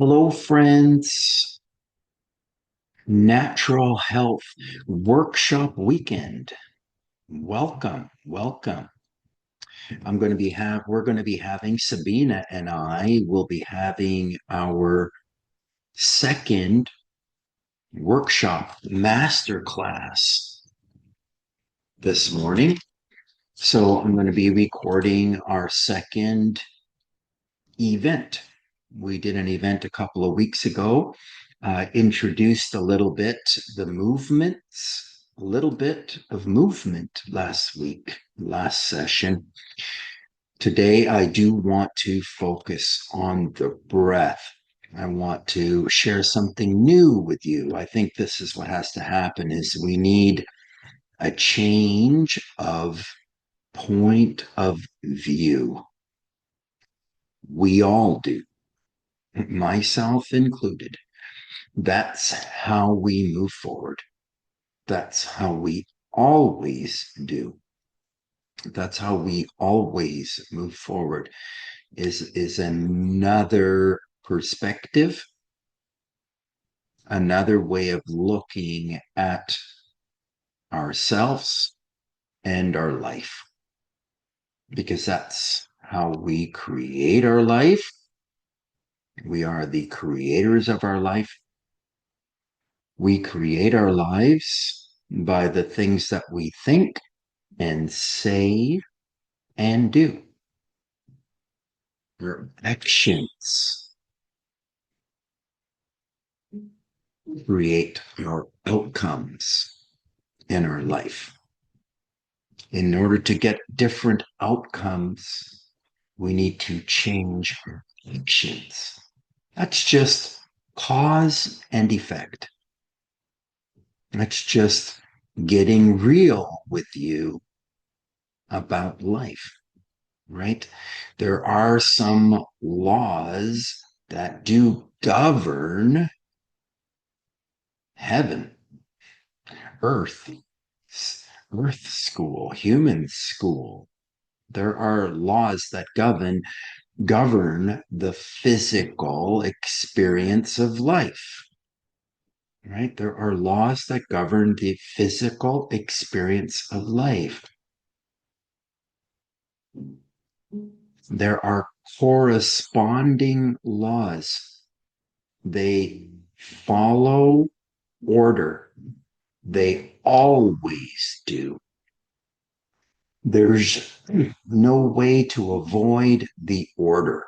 Hello, friends. Natural Health Workshop Weekend. Welcome, welcome. We're going to be having Sabina and I will be having our second workshop masterclass this morning. So I'm going to be recording our second event. We did an event a couple of weeks ago, introduced a little bit a little bit of movement last session. Today, I do want to focus on the breath. I want to share something new with you. I think this is what has to happen is we need a change of point of view. We all do, myself included. That's how we move forward. That's how we always do. That's how we always move forward is another perspective, another way of looking at ourselves and our life. Because that's how we create our life. We are the creators of our life. We create our lives by the things that we think and say and do. Your actions create our outcomes in our life. In order to get different outcomes, we need to change our actions. That's just cause and effect. That's just getting real with you about life, right? There are some laws that do govern heaven, earth, earth school, human school. There are laws that govern the physical experience of life, right? There are laws that govern the physical experience of life. There are corresponding laws. They follow order. They always do. There's no way to avoid the order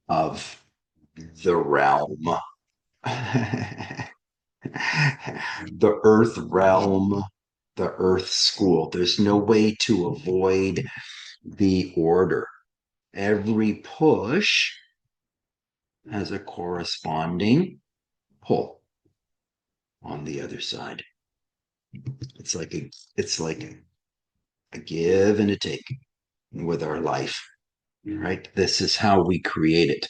of the realm. The earth realm, the earth school. There's no way to avoid the order. Every push has a corresponding pull on the other side. It's like a give and a take with our life, right? This is how we create it.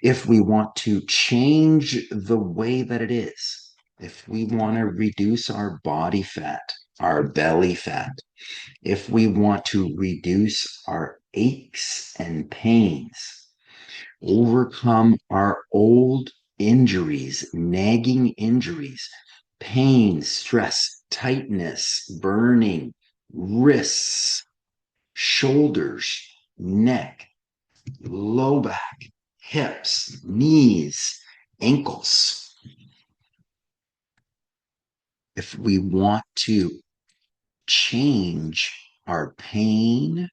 If we want to change the way that it is, if we want to reduce our body fat, our belly fat, if we want to reduce our aches and pains, overcome our old injuries, nagging injuries, pain, stress, tightness, burning, wrists, shoulders, neck, low back, hips, knees, ankles. If we want to change our pain,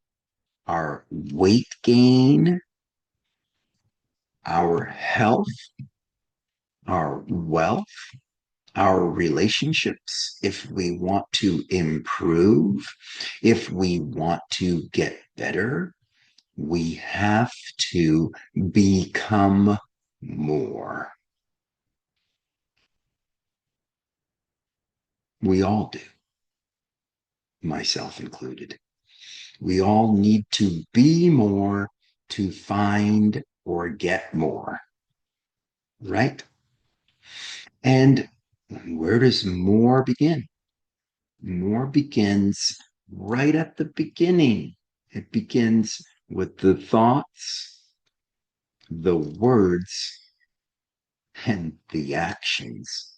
our weight gain, our health, our wealth, our relationships, if we want to improve, if we want to get better, we have to become more. We all do, myself included. We all need to be more to find or get more, right? And where does more begin? More begins right at the beginning. It begins with the thoughts, the words, and the actions.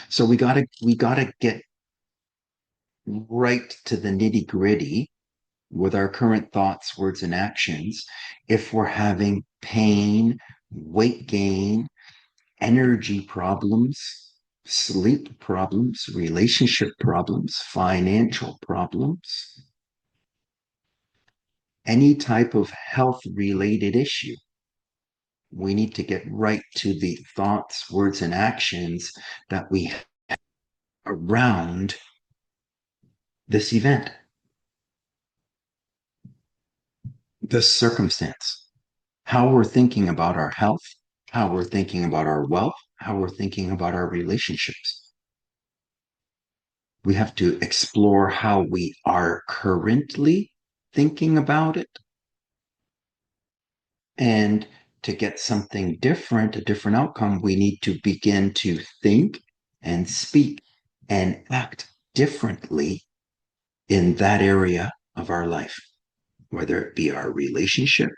So we gotta get right to the nitty gritty with our current thoughts, words, and actions. If we're having pain, weight gain, energy problems, sleep problems, relationship problems, financial problems, any type of health related issue, we need to get right to the thoughts, words, and actions that we have around this event, this circumstance, how we're thinking about our health, how we're thinking about our wealth, how we're thinking about our relationships. We have to explore how we are currently thinking about it. And to get something different, a different outcome, we need to begin to think and speak and act differently in that area of our life, whether it be our relationship,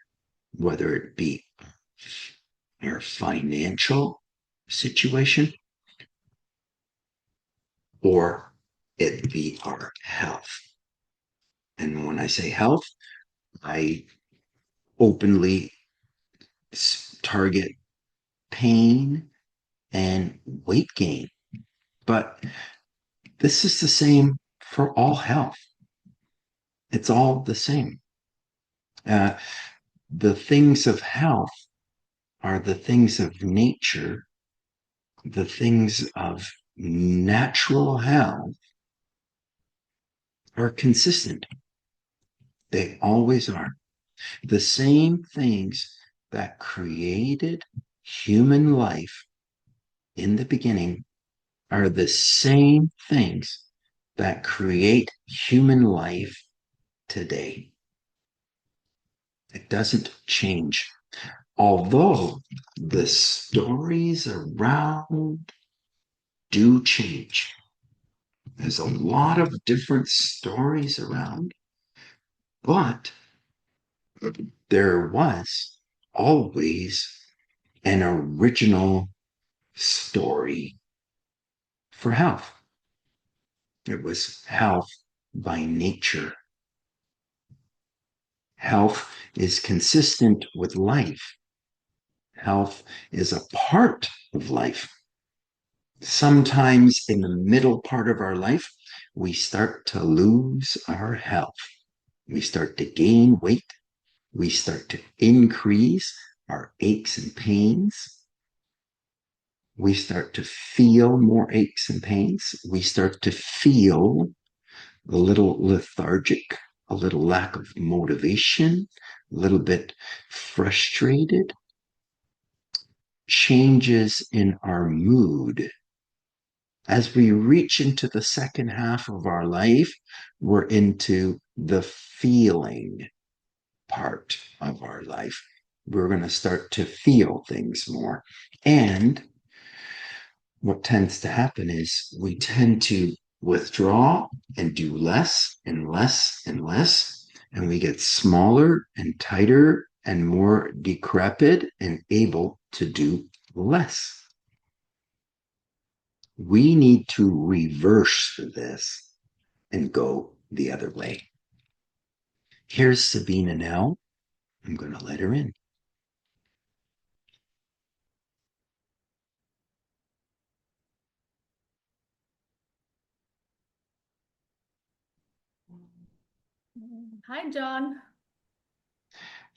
whether it be our financial situation, or it be our health. And when I say health, I openly target pain and weight gain. But this is the same for all health. It's all the same. Uh, the things of health are the things of nature, the things of natural health are consistent. They always are. The same things that created human life in the beginning are the same things that create human life today. It doesn't change. Although the stories around do change. There's a lot of different stories around, but there was always an original story for health. It was health by nature. Health is consistent with life. Health is a part of life. Sometimes in the middle part of our life, we start to lose our health. We start to gain weight. We start to increase our aches and pains. We start to feel more aches and pains. We start to feel a little lethargic, a little lack of motivation, a little bit frustrated, changes in our mood. As we reach into the second half of our life, we're into the feeling part of our life. We're going to start to feel things more. And what tends to happen is we tend to withdraw and do less and less and less. And we get smaller and tighter and more decrepit and able to do less. We need to reverse this and go the other way. Here's Sabina now. I'm going to let her in. Hi, John.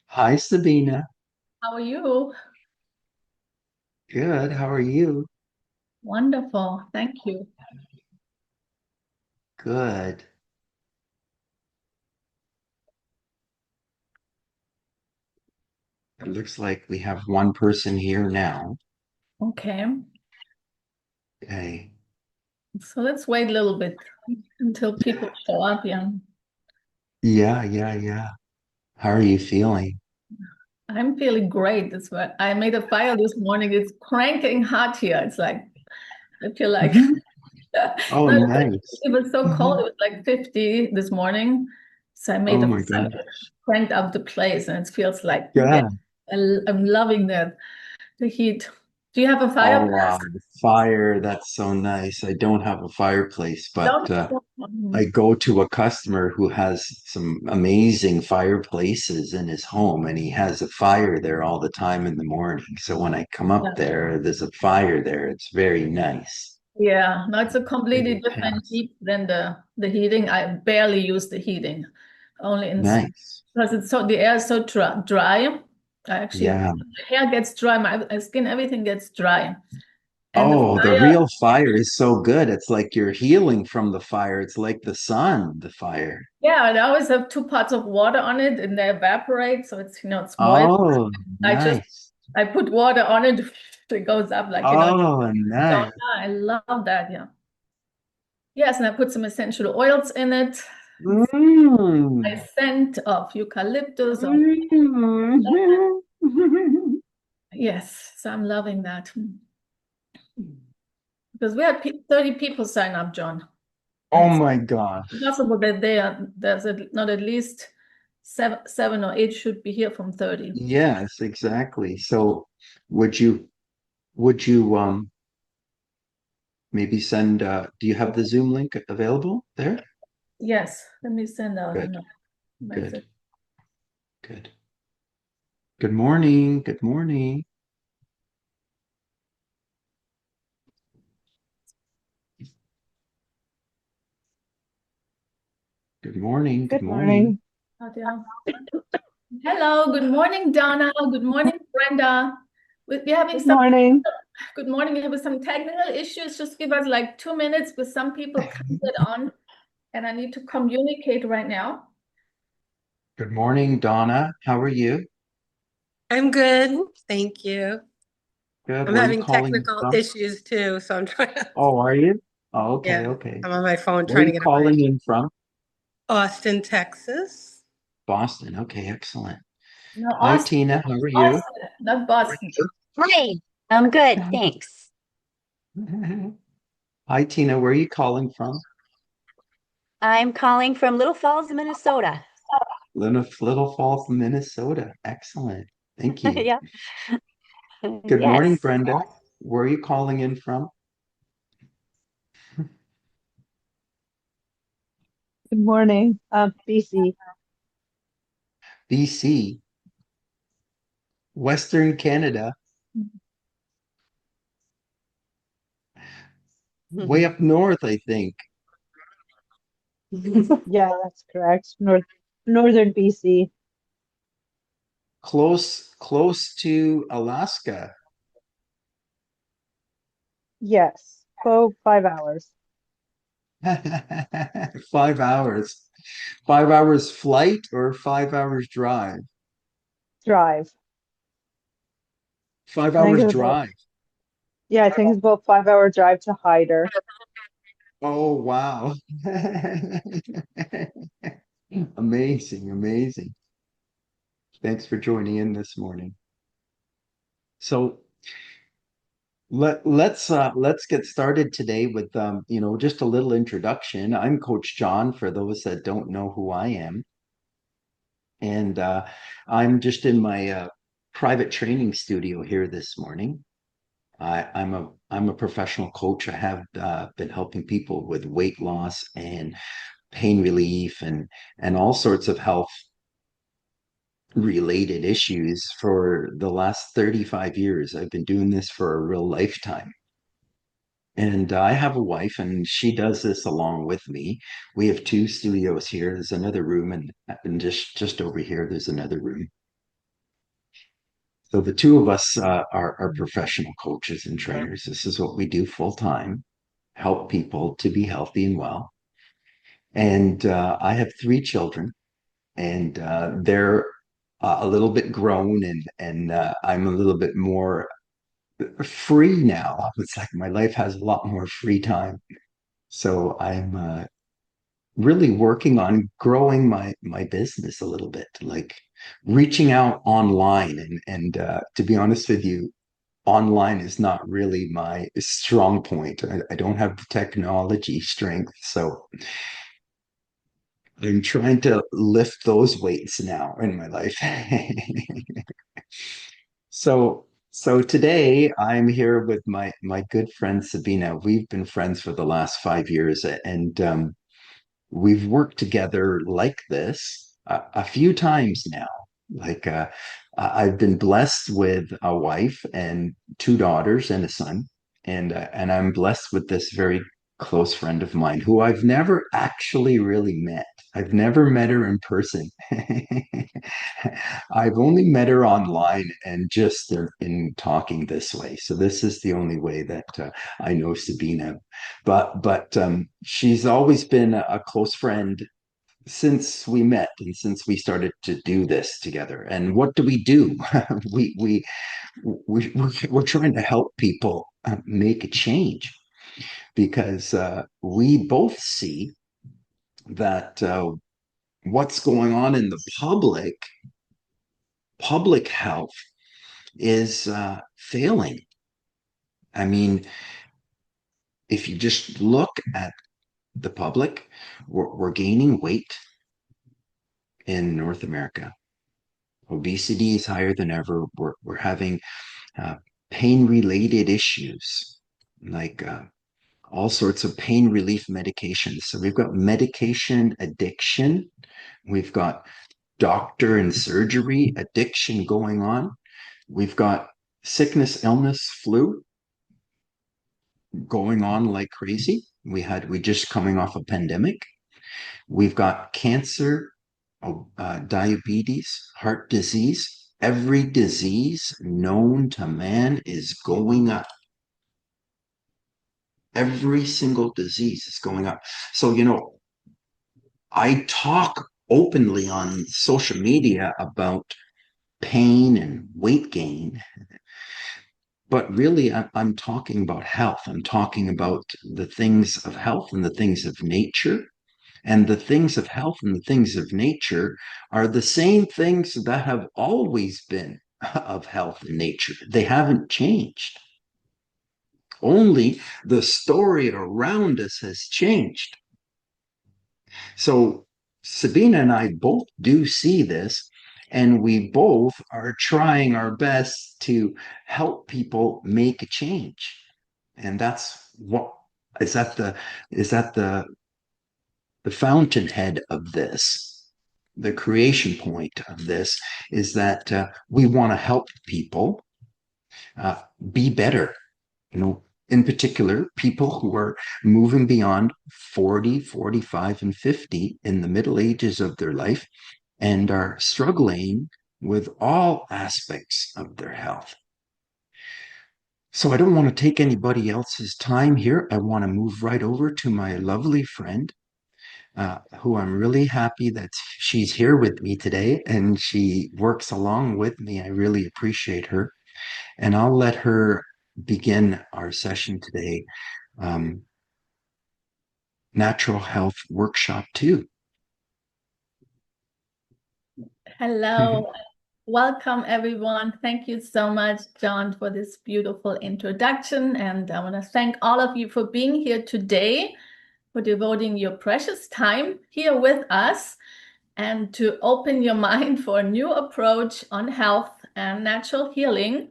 Hi, Sabina. How are you? Good. How are you? Wonderful. Thank you. Good. It looks like we have one person here now. Okay. Okay. So let's wait a little bit until people show up. Yeah. Yeah. How are you feeling? I'm feeling great. That's what I made a fire this morning. It's cranking hot here. It's like, I feel like Oh, no, nice. it was so cold. It was like 50 this morning. So I made Oh a my fire, God. cranked up the place, and it feels like, yeah, God. I'm loving that. The heat. Do you have a Oh fireplace? wow, the fire, that's so nice. I don't have a fireplace, but Don't. I go to a customer who has some amazing fireplaces in his home, and he has a fire there all the time in the morning. So when I come up Yeah. there, there's a fire there. It's very nice. Yeah, no, it's a completely Very different pass. heat than the heating. I barely use the heating, only in Nice. because it's so the air is so dry. I actually Yeah. the hair gets dry, my skin, everything gets dry. And the Oh, the fire, real fire is so good. It's like you're healing from the fire. It's like the sun, the fire. yeah, and I always have two parts of water on it and they evaporate, so it's it's moist. Oh, I just nice. I put water on it, it goes up like Oh, sauna. nice. I love that, yeah. Yes, and I put some essential oils in it. Mm. A scent of eucalyptus or Mm. yes, so I'm loving that because we had 30 people sign up, John, and Oh it's my gosh. possible that not at least seven or eight should be here from 30. Yes, exactly. So would you would you maybe send do you have the Zoom link available there? Yes, let me send out Good, a good, message. good. Good morning. Good morning. Good morning. Good Good morning. morning. Nadia. Hello, good morning, Donna. Good morning, Brenda. We're having Good some morning. good morning. We have some technical issues. Just give us like 2 minutes, because some people can't get on, and I need to communicate right now. Good morning, Donna. How are you? I'm good, thank you. Good. I'm Where are you having calling technical from? issues too, so I'm trying to, Oh, are you? Oh, okay, yeah, okay. I'm on my phone Where are trying to you get on my calling in from? Austin, Texas. Boston. Okay, excellent. No, Hi, Austin, Tina. How are you? Austin, not Boston. Hi, I'm good, thanks. Hi, Tina. Where are you calling from? I'm calling from Little Falls, Minnesota. Little Falls, Minnesota. Excellent. Thank you. Yeah, Good morning, yes. Brenda. Where are you calling in from? Good morning. BC. BC, Western Canada, way up north, I think. Yeah, that's correct. Northern BC. Close to Alaska. Yes. 5 hours 5 hours. 5 hours flight or 5 hours drive? drive. Five I think hours it's about, drive. yeah, I think it's about 5 hour drive to Hyder. Oh, wow. Amazing, amazing. Thanks for joining in this morning. So let's get started today with just a little introduction. I'm Coach John for those that don't know who I am. And I'm just in my private training studio here this morning. I'm a professional coach. I have been helping people with weight loss and pain relief and all sorts of health related issues for the last 35 years. I've been doing this for a real lifetime. And I have a wife, and she does this along with me. We have two studios here. There's another room, and just over here, there's another room. So the two of us are professional coaches and trainers. This is what we do full time, help people to be healthy and well. And I have three children, and they're a little bit grown, and I'm a little bit more free now. It's like my life has a lot more free time. So I'm really working on growing my business a little bit, like reaching out online. And to be honest with you, online is not really my strong point. I don't have the technology strength, so I'm trying to lift those weights now in my life. So today I'm here with my good friend Sabina. We've been friends for the last 5 years, and we've worked together like this a few times now. Like I've been blessed with a wife and two daughters and a son, and I'm blessed with this very close friend of mine who I've never actually really met. I've never met her in person. I've only met her online and just in talking this way. So this is the only way that I know Sabina. But she's always been a close friend since we met and since we started to do this together. And what do? we we we're trying to help people make a change because we both see that what's going on in the public health is failing. I mean, if you just look at the public, we're gaining weight in North America. Obesity is higher than ever. We're having uh, pain related issues like all sorts of pain relief medications. So we've got medication addiction, we've got doctor and surgery addiction going on, we've got sickness, illness, flu going on like crazy. We just coming off a pandemic. We've got cancer, diabetes, heart disease. Every disease known to man is going up. Every single disease is going up. So, I talk openly on social media about pain and weight gain, but really I'm talking about health. I'm talking about the things of health and the things of nature. And the things of health and the things of nature are the same things that have always been of health and nature. They haven't changed. Only the story around us has changed. So Sabina and I both do see this, and we both are trying our best to help people make a change. And that's what is that the fountainhead of this, the creation point of this is that we want to help people be better. In particular, people who are moving beyond 40, 45, and 50 in the middle ages of their life and are struggling with all aspects of their health. So I don't want to take anybody else's time here. I want to move right over to my lovely friend, who I'm really happy that she's here with me today and she works along with me. I really appreciate her. And I'll let her begin our session today. Natural Health Workshop 2. Hello, welcome everyone. Thank you so much, John, for this beautiful introduction. And I want to thank all of you for being here today, for devoting your precious time here with us, and to open your mind for a new approach on health and natural healing.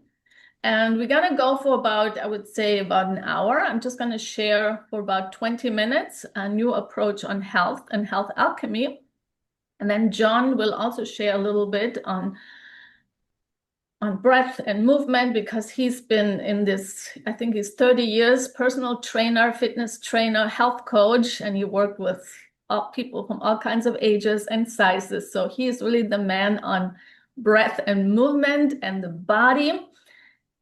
And we're going to go for about, I would say, about an hour. I'm just going to share for about 20 minutes a new approach on health and health alchemy. And then John will also share a little bit on breath and movement, because he's been in this, I think he's 30 years, personal trainer, fitness trainer, health coach, and he worked with people from all kinds of ages and sizes. So he is really the man on breath and movement and the body.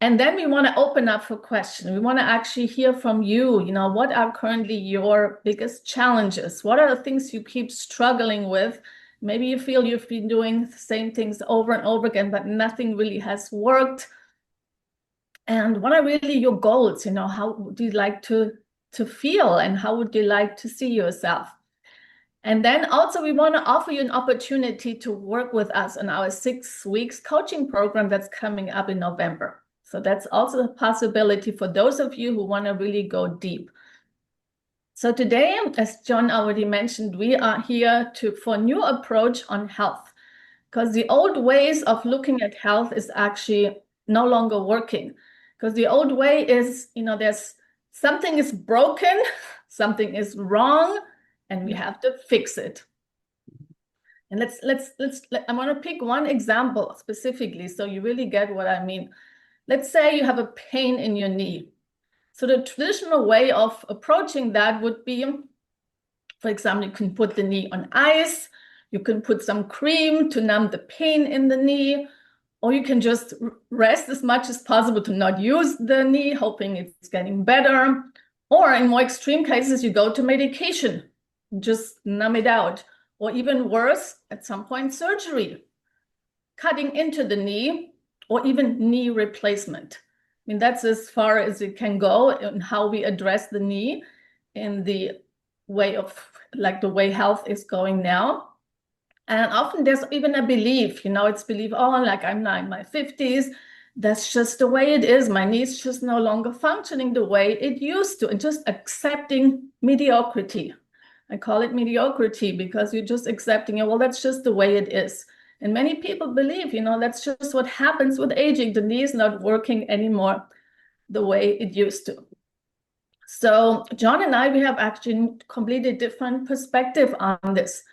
And then we want to open up for questions. We want to actually hear from you. What are currently your biggest challenges? What are the things you keep struggling with? Maybe you feel you've been doing the same things over and over again, but nothing really has worked. And what are really your goals? How would you like to feel, and how would you like to see yourself? And then also we want to offer you an opportunity to work with us on our 6 weeks coaching program that's coming up in November. So that's also a possibility for those of you who want to really go deep. So today, as John already mentioned, we are here for a new approach on health. because the old ways of looking at health is actually no longer working. Because the old way is, there's something is broken, something is wrong, and we have to fix it. And I want to pick one example specifically so you really get what I mean. Let's say you have a pain in your knee. So the traditional way of approaching that would be, for example, you can put the knee on ice, you can put some cream to numb the pain in the knee, or you can just rest as much as possible to not use the knee, hoping it's getting better. Or in more extreme cases, you go to medication, just numb it out. Or even worse, at some point, surgery, cutting into the knee, or even knee replacement. I mean, that's as far as it can go in how we address the knee in the way of, like the way health is going now. And often there's even a belief, it's belief, oh, like I'm now in my 50s, that's just the way it is. My knee's just no longer functioning the way it used to, and just accepting mediocrity. I call it mediocrity because you're just accepting it. Well, that's just the way it is. And many people believe, that's just what happens with aging. The knee is not working anymore the way it used to. So John and I, we have actually completely different perspective on this.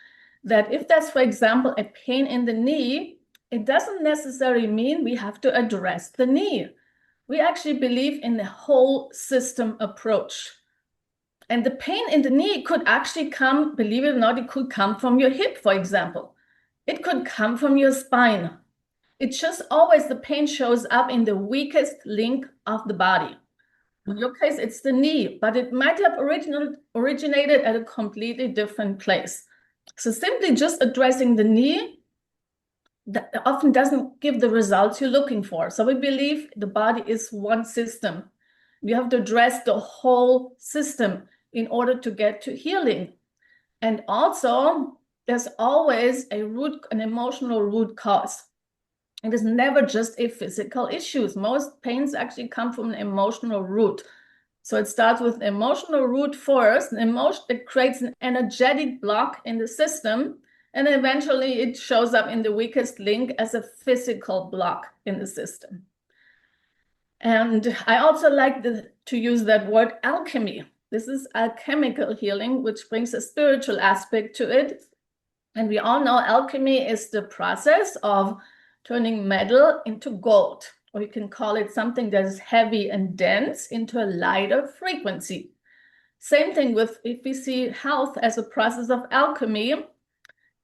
That if there's, for example, a pain in the knee, it doesn't necessarily mean we have to address the knee. We actually believe in the whole system approach. And the pain in the knee could actually come, believe it or not, it could come from your hip, for example. It could come from your spine. It's just always the pain shows up in the weakest link of the body. In your case, it's the knee, but it might have originated at a completely different place. So simply just addressing the knee that often doesn't give the results you're looking for. So we believe the body is one system. You have to address the whole system in order to get to healing. And also, there's always an emotional root cause. It is never just a physical issue. Most pains actually come from an emotional root. So it starts with an emotional root first, an emotion that creates an energetic block in the system, and eventually it shows up in the weakest link as a physical block in the system. And I also like to use that word alchemy. This is alchemical healing, which brings a spiritual aspect to it. And we all know alchemy is the process of turning metal into gold, or you can call it something that is heavy and dense into a lighter frequency. Same thing with if we see health as a process of alchemy,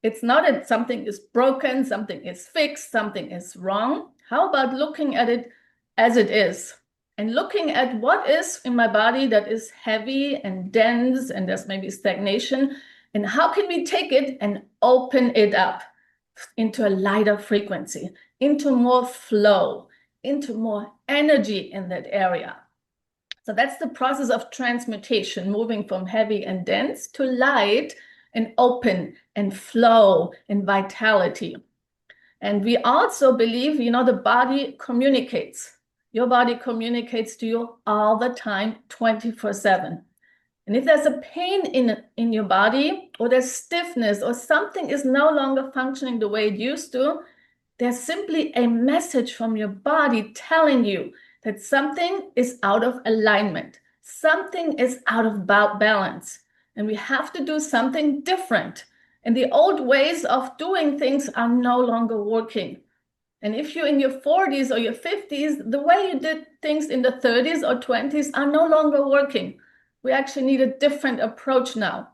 it's not that something is broken, something is fixed, something is wrong. How about looking at it as it is and looking at what is in my body that is heavy and dense and there's maybe stagnation, and how can we take it and open it up into a lighter frequency, into more flow, into more energy in that area. So that's the process of transmutation, moving from heavy and dense to light and open and flow and vitality. And we also believe, the body communicates. Your body communicates to you all the time, 24/7. And if there's a pain in your body, or there's stiffness, or something is no longer functioning the way it used to, there's simply a message from your body telling you that something is out of alignment, something is out of balance, and we have to do something different. And the old ways of doing things are no longer working. And if you're in your 40s or your 50s, the way you did things in the 30s or 20s are no longer working. We actually need a different approach now.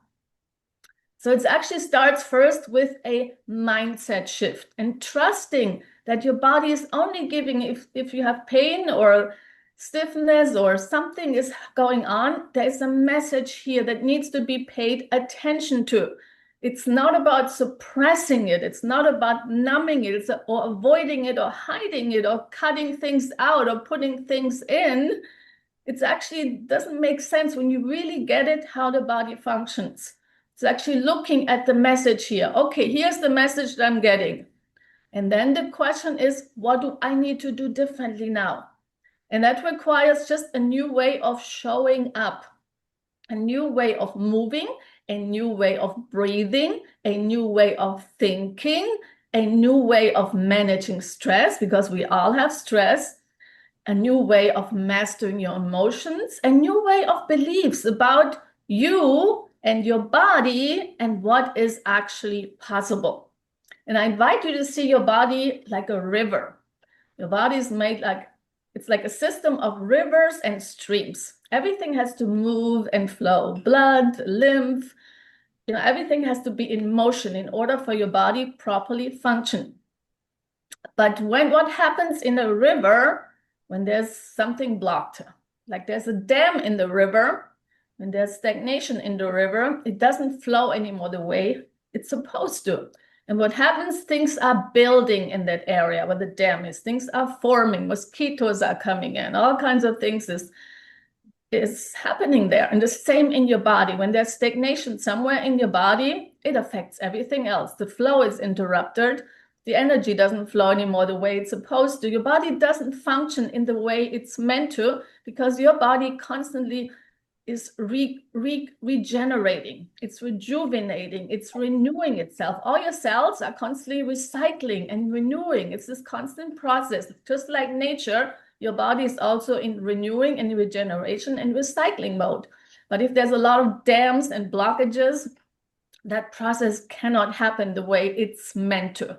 So it actually starts first with a mindset shift and trusting that your body is only giving, if you have pain or stiffness or something is going on, there's a message here that needs to be paid attention to. It's not about suppressing it. It's not about numbing it or avoiding it or hiding it or cutting things out or putting things in. It actually doesn't make sense when you really get it, how the body functions. It's actually looking at the message here. Okay, here's the message that I'm getting. And then the question is, what do I need to do differently now? And that requires just a new way of showing up, a new way of moving, a new way of breathing, a new way of thinking, a new way of managing stress, because we all have stress, a new way of mastering your emotions, a new way of beliefs about you and your body and what is actually possible. And I invite you to see your body like a river. Your body is made like, it's like a system of rivers and streams. Everything has to move and flow. Blood, lymph, everything has to be in motion in order for your body properly function. But what happens in a river when there's something blocked, like there's a dam in the river, when there's stagnation in the river, it doesn't flow anymore the way it's supposed to. And what happens, things are building in that area where the dam is. Things are forming, mosquitoes are coming in, all kinds of things is happening there. And the same in your body. When there's stagnation somewhere in your body, it affects everything else. The flow is interrupted. The energy doesn't flow anymore the way it's supposed to. Your body doesn't function in the way it's meant to, because your body constantly is regenerating, it's rejuvenating, it's renewing itself. All your cells are constantly recycling and renewing. It's this constant process. Just like nature, your body is also in renewing and regeneration and recycling mode. But if there's a lot of dams and blockages, that process cannot happen the way it's meant to.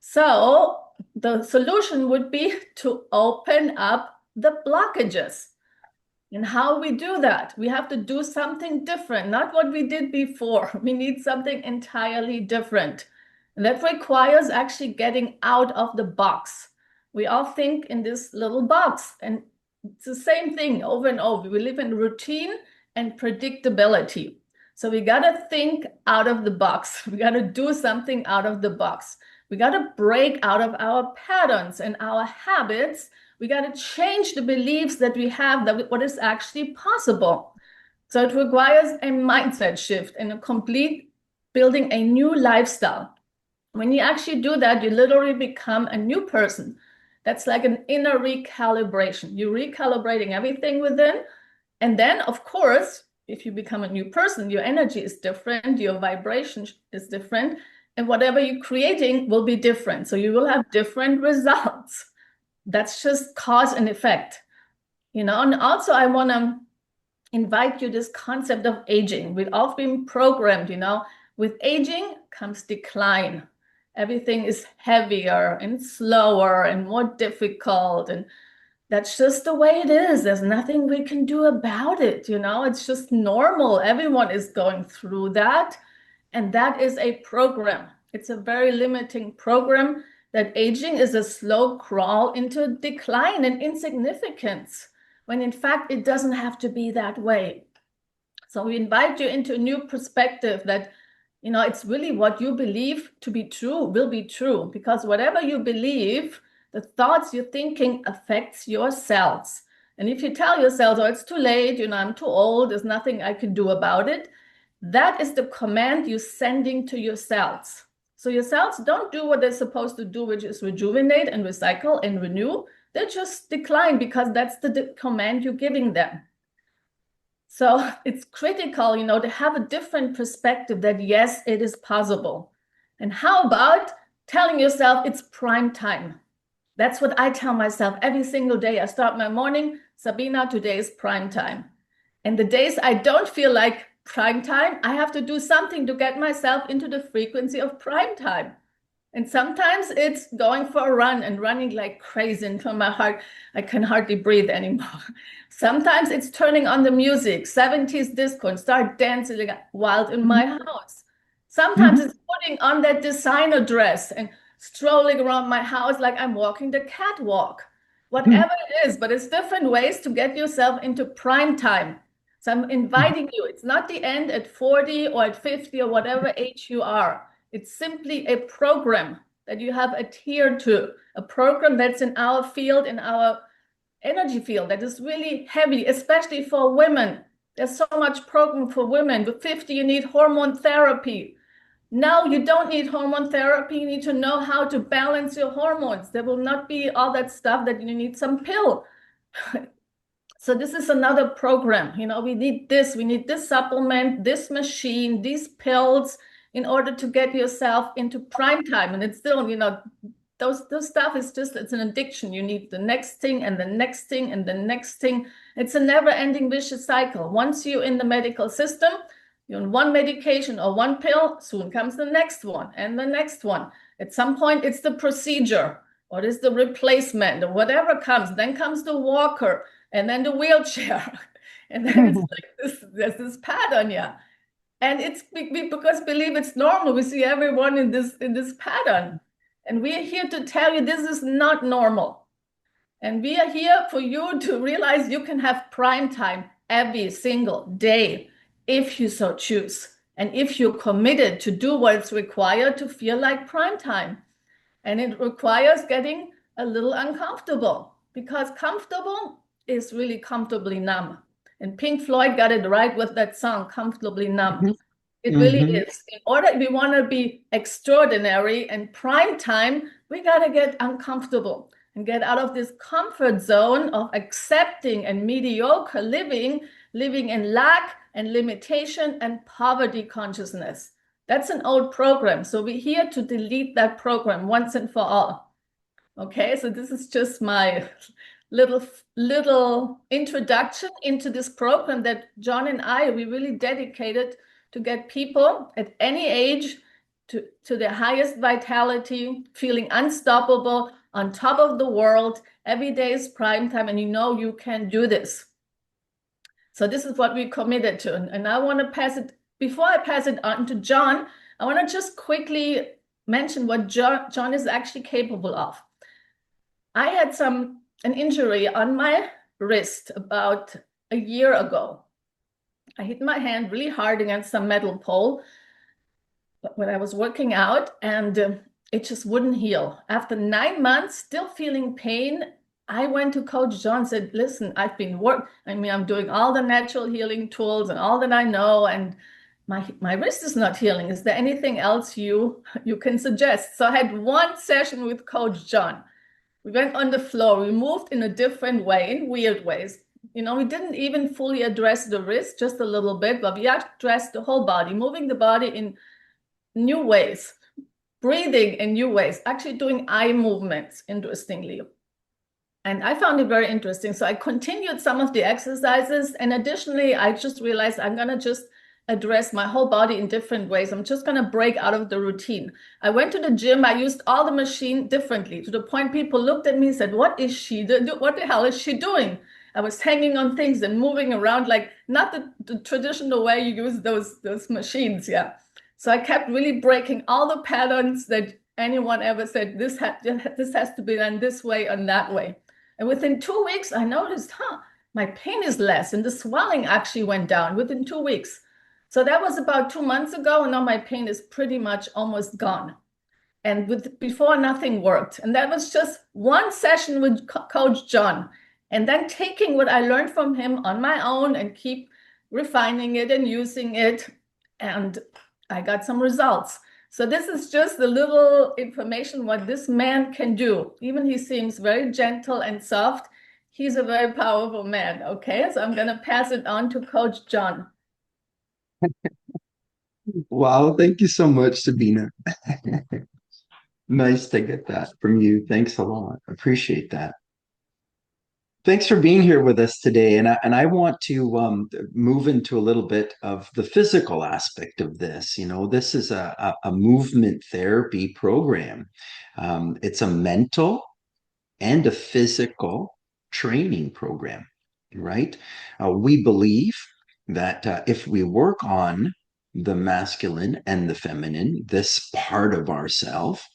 So the solution would be to open up the blockages. And how we do that? We have to do something different, not what we did before. We need something entirely different. And that requires actually getting out of the box. We all think in this little box, and it's the same thing over and over. We live in routine and predictability. So we got to think out of the box. We got to do something out of the box. We got to break out of our patterns and our habits. We got to change the beliefs that we have that what is actually possible. So it requires a mindset shift and a complete building a new lifestyle. When you actually do that, you literally become a new person. That's like an inner recalibration. You're recalibrating everything within. And then, of course, if you become a new person, your energy is different, your vibration is different, and whatever you're creating will be different. So you will have different results. That's just cause and effect, And also I want to invite you this concept of aging. We've all been programmed, with aging comes decline. Everything is heavier and slower and more difficult. And that's just the way it is. There's nothing we can do about it. It's just normal. Everyone is going through that. And that is a program. It's a very limiting program, that aging is a slow crawl into decline and insignificance, when in fact it doesn't have to be that way. So we invite you into a new perspective that, it's really what you believe to be true will be true, because whatever you believe, the thoughts you're thinking affects your cells. And if you tell yourself, oh, it's too late, I'm too old, there's nothing I can do about it, that is the command you're sending to your cells. So your cells don't do what they're supposed to do, which is rejuvenate and recycle and renew. They just decline, because that's the command you're giving them. So it's critical, to have a different perspective that, yes, it is possible. And how about telling yourself it's prime time? That's what I tell myself every single day. I start my morning, Sabina, today is prime time. And the days I don't feel like prime time, I have to do something to get myself into the frequency of prime time. And sometimes it's going for a run and running like crazy into my heart. I can hardly breathe anymore. Sometimes it's turning on the music, 70s disco, and start dancing like wild in my house. Sometimes it's putting on that designer dress and strolling around my house like I'm walking the catwalk. Whatever it is, but it's different ways to get yourself into prime time. So I'm inviting you. It's not the end at 40 or at 50 or whatever age you are. It's simply a program that you have adhered to, a program that's in our field, in our energy field, that is really heavy, especially for women. There's so much program for women. With 50, you need hormone therapy. Now you don't need hormone therapy. You need to know how to balance your hormones. There will not be all that stuff that you need some pill. So this is another program. We need this supplement, this machine, these pills. in order to get yourself into prime time. And it's still, those stuff is just, it's an addiction. You need the next thing and the next thing and the next thing. It's a never-ending vicious cycle. Once you're in the medical system, you're on one medication or one pill, soon comes the next one and the next one. At some point, it's the procedure, or it's the replacement, or whatever comes. Then comes the walker, and then the wheelchair. And then it's like this, there's this pattern, yeah. And it's because believe it's normal. We see everyone in this pattern. And we are here to tell you this is not normal. And we are here for you to realize you can have prime time every single day if you so choose. And if you're committed to do what's required to feel like prime time. And it requires getting a little uncomfortable, because comfortable is really comfortably numb. And Pink Floyd got it right with that song, Comfortably Numb. It really is. In order, if we want to be extraordinary and prime time, we got to get uncomfortable and get out of this comfort zone of accepting and mediocre living in lack and limitation and poverty consciousness. That's an old program. So we're here to delete that program once and for all. Okay, so this is just my little introduction into this program that John and we really dedicated to get people at any age to their highest vitality, feeling unstoppable, on top of the world. Every day is prime time, and you can do this. So this is what we committed to. And I want to pass it, before I pass it on to John, I want to just quickly mention what John is actually capable of. I had an injury on my wrist about a year ago. I hit my hand really hard against some metal pole when I was working out, and it just wouldn't heal. After 9 months, still feeling pain, I went to Coach John and said, listen, I'm doing all the natural healing tools and all that I know, and my wrist is not healing. Is there anything else you can suggest? So I had one session with Coach John. We went on the floor. We moved in a different way, in weird ways. We didn't even fully address the wrist, just a little bit, but we addressed the whole body, moving the body in new ways, breathing in new ways, actually doing eye movements, interestingly. And I found it very interesting. So I continued some of the exercises. And additionally, I just realized I'm going to just address my whole body in different ways. I'm just going to break out of the routine. I went to the gym. I used all the machine differently, to the point people looked at me and said, what the hell is she doing? I was hanging on things and moving around, like not the traditional way you use those machines. Yeah. So I kept really breaking all the patterns that anyone ever said, this has to be done this way and that way. And within 2 weeks, I noticed, my pain is less, and the swelling actually went down within 2 weeks. So that was about 2 months ago, and now my pain is pretty much almost gone. And before, nothing worked. And that was just one session with Coach John. And then taking what I learned from him on my own and keep refining it and using it. And I got some results. So this is just a little information what this man can do. Even he seems very gentle and soft. He's a very powerful man. Okay, so I'm going to pass it on to Coach John. Wow, thank you so much, Sabina. Nice to get that from you. Thanks a lot. Appreciate that. Thanks for being here with us today. And I want to move into a little bit of the physical aspect of this. This is a movement therapy program. It's a mental and a physical training program, right? We believe that if we work on the masculine and the feminine, this part of ourself,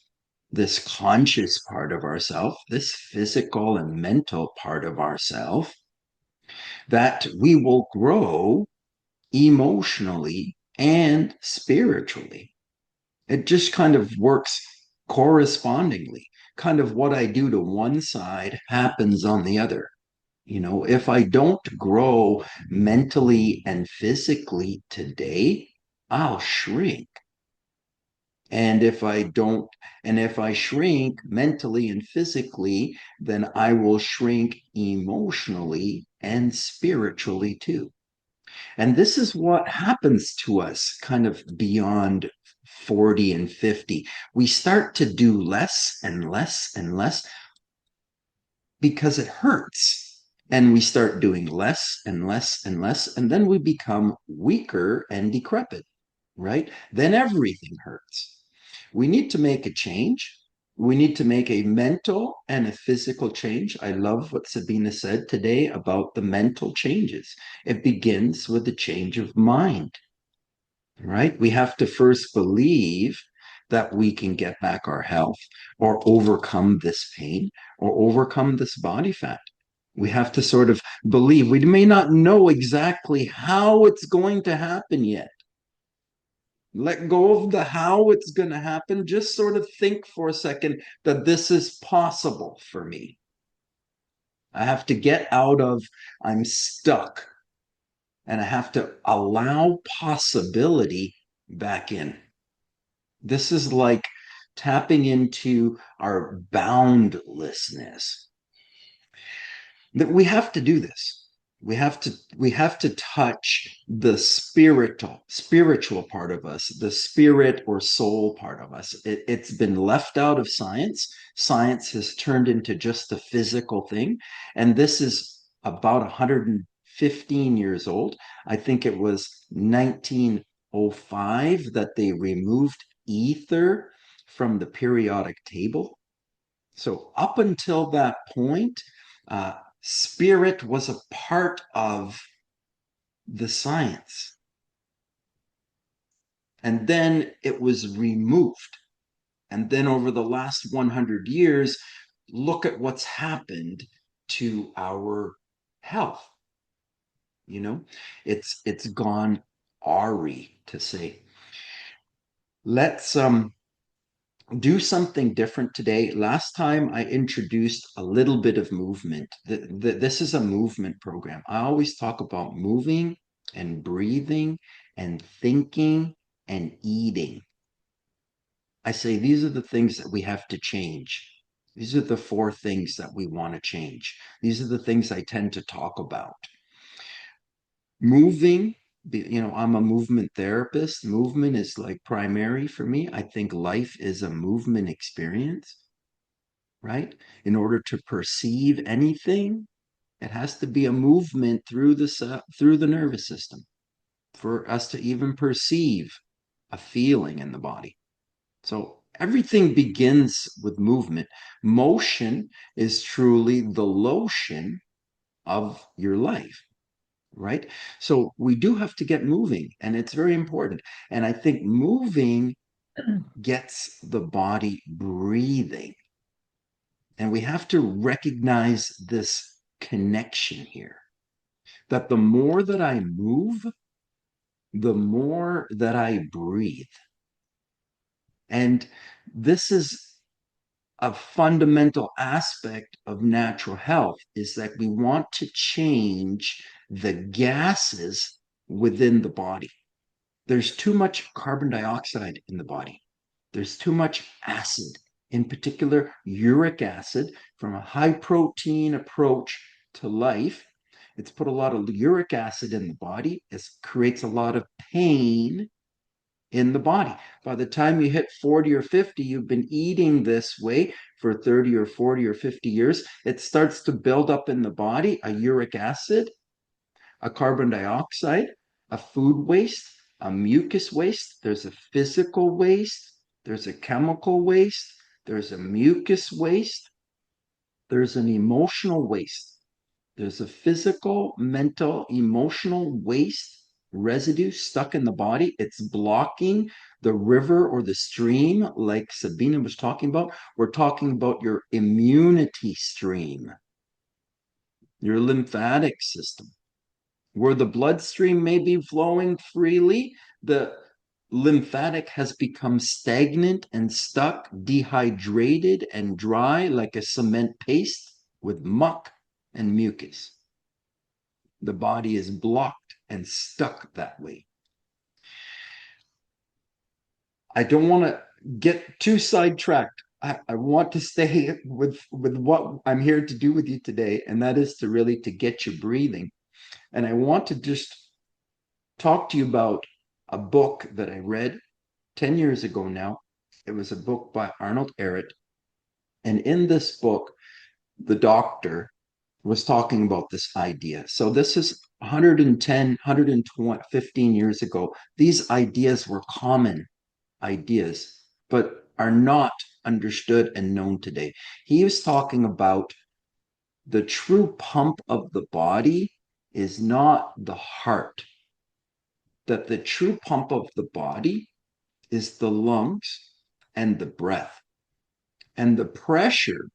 this conscious part of ourself, this physical and mental part of ourself, that we will grow emotionally and spiritually. It just kind of works correspondingly. Kind of what I do to one side happens on the other. If I don't grow mentally and physically today, I'll shrink. And if I shrink mentally and physically, then I will shrink emotionally and spiritually too. And this is what happens to us kind of beyond 40 and 50, we start to do less and less and less because it hurts. And we start doing less and less and less, and then we become weaker and decrepit, right? Then everything hurts. We need to make a change. We need to make a mental and a physical change. I love what Sabina said today about the mental changes. It begins with a change of mind, right? We have to first believe that we can get back our health or overcome this pain or overcome this body fat. We have to sort of believe. We may not know exactly how it's going to happen yet. Let go of the how it's going to happen. Just sort of think for a second that this is possible for me. I have to get out of, I'm stuck, and I have to allow possibility back in. This is like tapping into our boundlessness. That we have to do this. We have to touch the spiritual part of us, the spirit or soul part of us. It's been left out of science. Science has turned into just a physical thing, and this is about 115 years old. I think it was 1905 that they removed ether from the periodic table. So up until that point, spirit was a part of the science. And then it was removed. And then over the last 100 years, look at what's happened to our health. You know, it's gone awry, to say. Let's do something different today. Last time I introduced a little bit of movement. This is a movement program. I always talk about moving and breathing and thinking and eating. I say these are the things that we have to change. These are the 4 things that we want to change. These are the things I tend to talk about. Moving, I'm a movement therapist. Movement is like primary for me. I think life is a movement experience, right? In order to perceive anything, it has to be a movement through the nervous system for us to even perceive a feeling in the body. So everything begins with movement. Motion is truly the lotion of your life, right? So we do have to get moving, and it's very important. And I think moving gets the body breathing. And we have to recognize this connection here, that the more that I move, the more that I breathe. And this is a fundamental aspect of natural health, is that we want to change the gases within the body. There's too much carbon dioxide in the body. There's too much acid, in particular uric acid, from a high protein approach to life. It's put a lot of uric acid in the body. It creates a lot of pain in the body. By the time you hit 40 or 50, you've been eating this way for 30 or 40 or 50 years. It starts to build up in the body a uric acid, a carbon dioxide, a food waste, a mucus waste. There's a physical waste. There's a chemical waste. There's a mucus waste. There's an emotional waste. There's a physical, mental, emotional waste residue stuck in the body. It's blocking the river or the stream, like Sabina was talking about. We're talking about your immunity stream, your lymphatic system. Where the bloodstream may be flowing freely, the lymphatic has become stagnant and stuck, dehydrated and dry like a cement paste with muck and mucus. The body is blocked and stuck that way. I don't want to get too sidetracked. I want to stay with what I'm here to do with you today, and that is to really to get you breathing. And I want to just talk to you about a book that I read 10 years ago now. It was a book by Arnold Ehret. And in this book, the doctor was talking about this idea. So this is 110, 120, 15 years ago. These ideas were common ideas, but are not understood and known today. He was talking about the true pump of the body is not the heart, that the true pump of the body is the lungs and the breath. And the pressure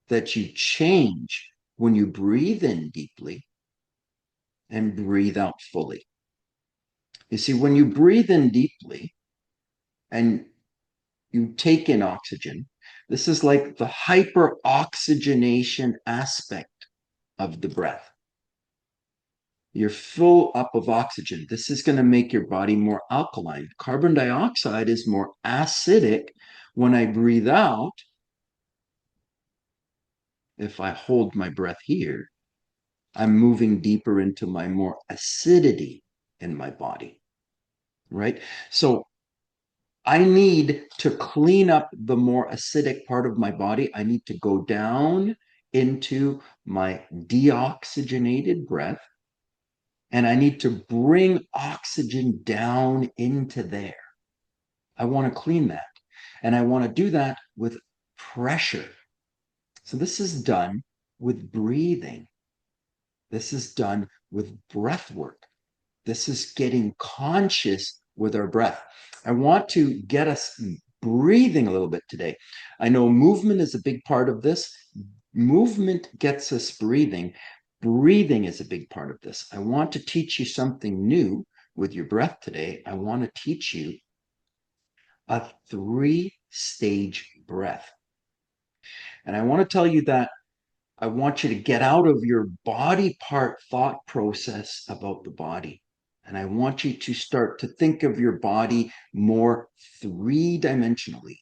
that you change when you breathe in deeply and breathe out fully. You see, when you breathe in deeply and you take in oxygen, this is like the hyperoxygenation aspect of the breath. You're full up of oxygen. This is going to make your body more alkaline. Carbon dioxide is more acidic. When I breathe out, if I hold my breath here, I'm moving deeper into my more acidity in my body, right? So I need to clean up the more acidic part of my body. I need to go down into my deoxygenated breath, and I need to bring oxygen down into there. I want to clean that. And I want to do that with pressure. So this is done with breathing. This is done with breath work. This is getting conscious with our breath. I want to get us breathing a little bit today. I know movement is a big part of this. Movement gets us breathing. Breathing is a big part of this. I want to teach you something new with your breath today. I want to teach you a 3-stage breath. And I want to tell you that I want you to get out of your body part thought process about the body. And I want you to start to think of your body more 3-dimensionally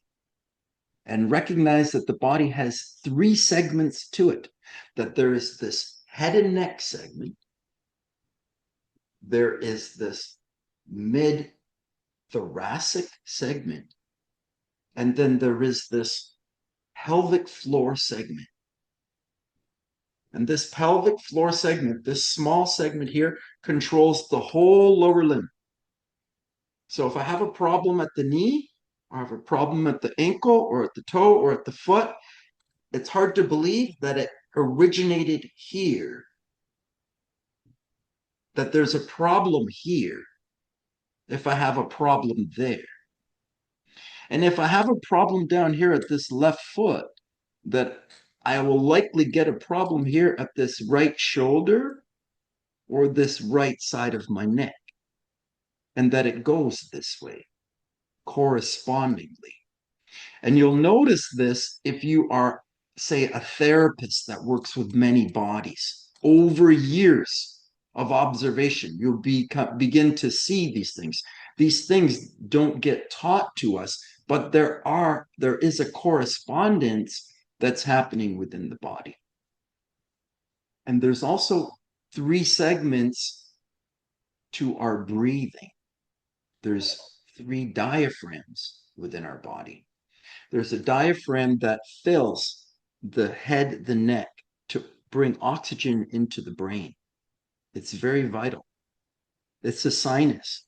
and recognize that the body has 3 segments to it, that there is this head and neck segment, there is this mid thoracic segment, and then there is this pelvic floor segment. And this pelvic floor segment, this small segment here, controls the whole lower limb. So if I have a problem at the knee, or I have a problem at the ankle, or at the toe, or at the foot, it's hard to believe that it originated here, that there's a problem here if I have a problem there. And if I have a problem down here at this left foot, that I will likely get a problem here at this right shoulder or this right side of my neck, and that it goes this way correspondingly. And you'll notice this if you are, say, a therapist that works with many bodies. Over years of observation, you'll begin to see these things. These things don't get taught to us, but there is a correspondence that's happening within the body. And there's also 3 segments to our breathing. There's 3 diaphragms within our body. There's a diaphragm that fills the head, the neck, to bring oxygen into the brain. It's very vital. It's a sinus,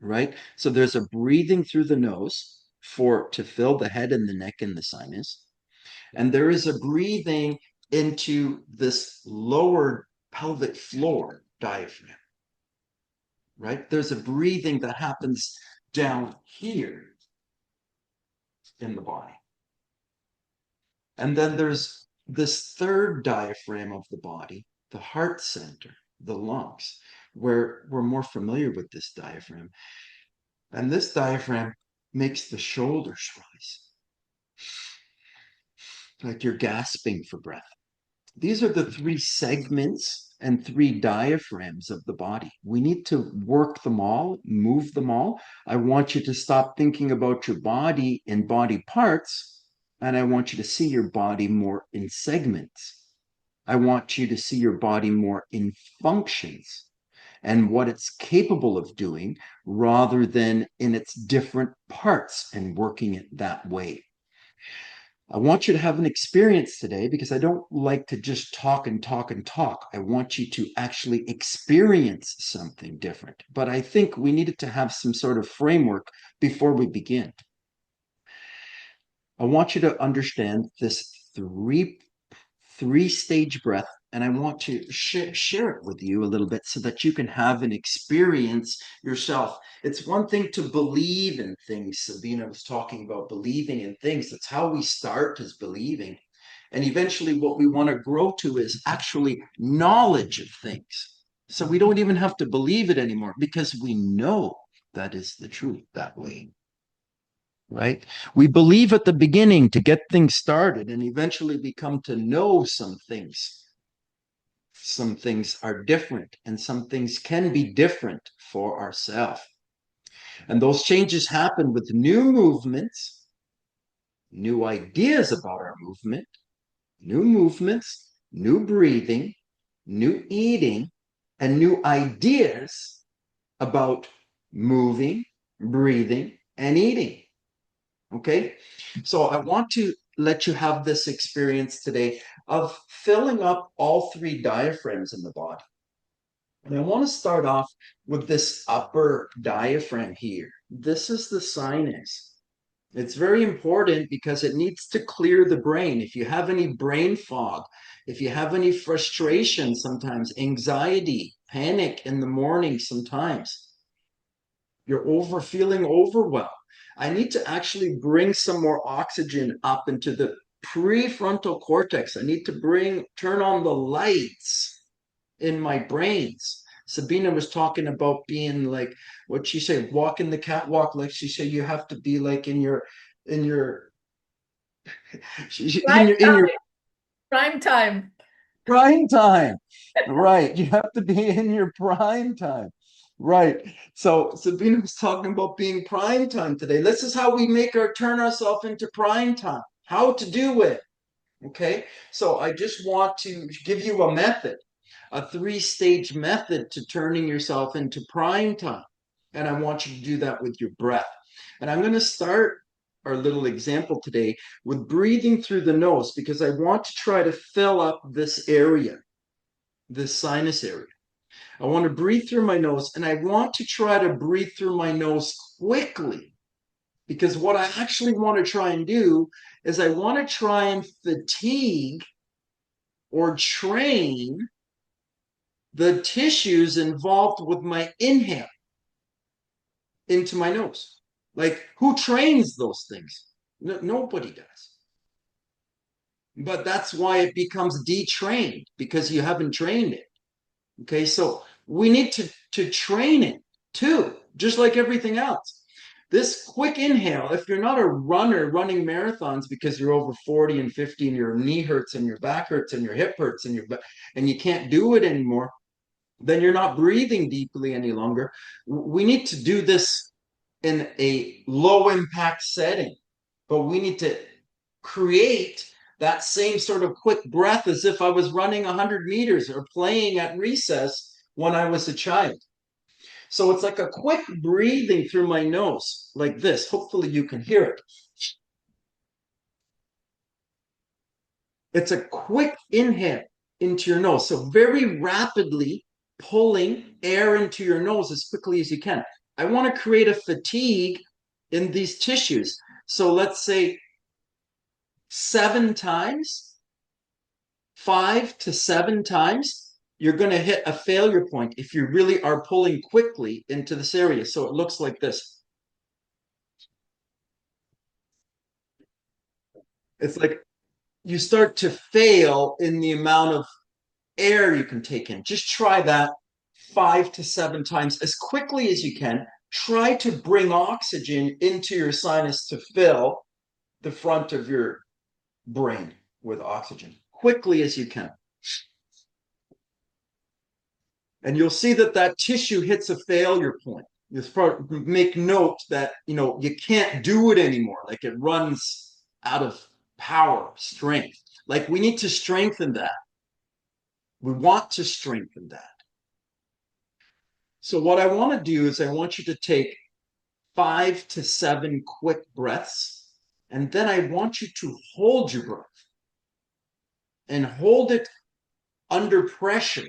right? So there's a breathing through the nose to fill the head and the neck and the sinus. And there is a breathing into this lower pelvic floor diaphragm, right? There's a breathing that happens down here in the body. And then there's this 3rd diaphragm of the body, the heart center, the lungs, where we're more familiar with this diaphragm. And this diaphragm makes the shoulders rise, like you're gasping for breath. These are the 3 segments and 3 diaphragms of the body. We need to work them all, move them all. I want you to stop thinking about your body in body parts, and I want you to see your body more in segments. I want you to see your body more in functions. and what it's capable of doing rather than in its different parts and working it that way. I want you to have an experience today because I don't like to just talk and talk and talk. I want you to actually experience something different. But I think we needed to have some sort of framework before we begin. I want you to understand this three-stage breath, and I want to share it with you a little bit so that you can have an experience yourself. It's one thing to believe in things. Sabina was talking about believing in things. That's how we start, is believing. And eventually what we want to grow to is actually knowledge of things. So we don't even have to believe it anymore because we know that is the truth that way. Right? We believe at the beginning to get things started, and eventually we come to know some things. Some things are different, and some things can be different for ourselves. And those changes happen with new movements, new ideas about our movements, new breathing, new eating, and new ideas about moving, breathing, and eating. Okay, so I want to let you have this experience today of filling up all three diaphragms in the body. And I want to start off with this upper diaphragm here. This is the sinus. It's very important because it needs to clear the brain. If you have any brain fog, if you have any frustration sometimes, anxiety, panic in the morning sometimes, you're feeling overwhelmed. I need to actually bring some more oxygen up into the prefrontal cortex. I need to turn on the lights in my brains. Sabina was talking about being like, what she said, walking the catwalk. Like she said, you have to be like in your, in your, Prime in your time. Prime time. prime time. Right. You have to be in your prime time. Right. So Sabina was talking about being prime time today. This is how we turn ourselves into prime time. How to do it. Okay. So I just want to give you a method, a three-stage method to turning yourself into prime time. And I want you to do that with your breath. And I'm going to start our little example today with breathing through the nose because I want to try to fill up this area, this sinus area. I want to breathe through my nose, and I want to try to breathe through my nose quickly because what I actually want to try and do is I want to try and fatigue or train the tissues involved with my inhale into my nose. Like, who trains those things? Nobody does. But that's why it becomes detrained because you haven't trained it. Okay, so we need to train it too, just like everything else. This quick inhale, if you're not a runner running marathons because you're over 40 and 50 and your knee hurts and your back hurts and your hip hurts and you can't do it anymore, then you're not breathing deeply any longer. We need to do this in a low impact setting, but we need to create that same sort of quick breath as if I was running 100 meters or playing at recess when I was a child. So it's like a quick breathing through my nose, like this. Hopefully you can hear it. It's a quick inhale into your nose. So very rapidly pulling air into your nose as quickly as you can. I want to create a fatigue in these tissues. So let's say 7 times, 5 to 7 times, you're going to hit a failure point if you really are pulling quickly into this area. So it looks like this. It's like you start to fail in the amount of air you can take in. Just try that 5 to 7 times as quickly as you can. Try to bring oxygen into your sinus to fill the front of your brain with oxygen quickly as you can. And you'll see that that tissue hits a failure point. You make note that you can't do it anymore. Like it runs out of power, strength. Like we need to strengthen that. We want to strengthen that. So what I want to do is I want you to take 5 to 7 quick breaths, and then I want you to hold your breath and hold it under pressure.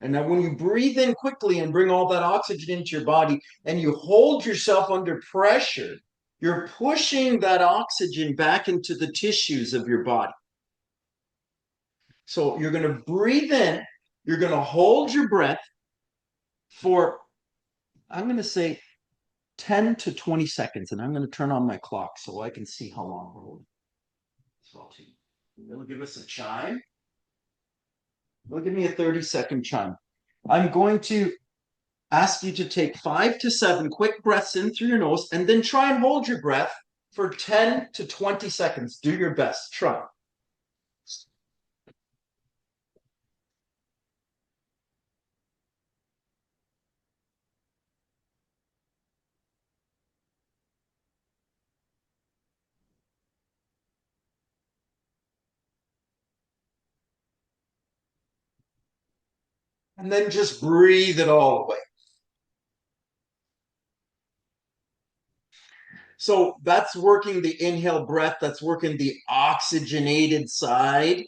And now when you breathe in quickly and bring all that oxygen into your body and you hold yourself under pressure, you're pushing that oxygen back into the tissues of your body. So you're going to breathe in, you're going to hold your breath for, I'm going to say 10 to 20 seconds, and I'm going to turn on my clock so I can see how long we're holding. So it'll give us a chime. It'll give me a 30-second chime. I'm going to ask you to take 5 to 7 quick breaths in through your nose and then try and hold your breath for 10 to 20 seconds. Do your best. Try. And then just breathe it all away. So that's working the inhale breath. That's working the oxygenated side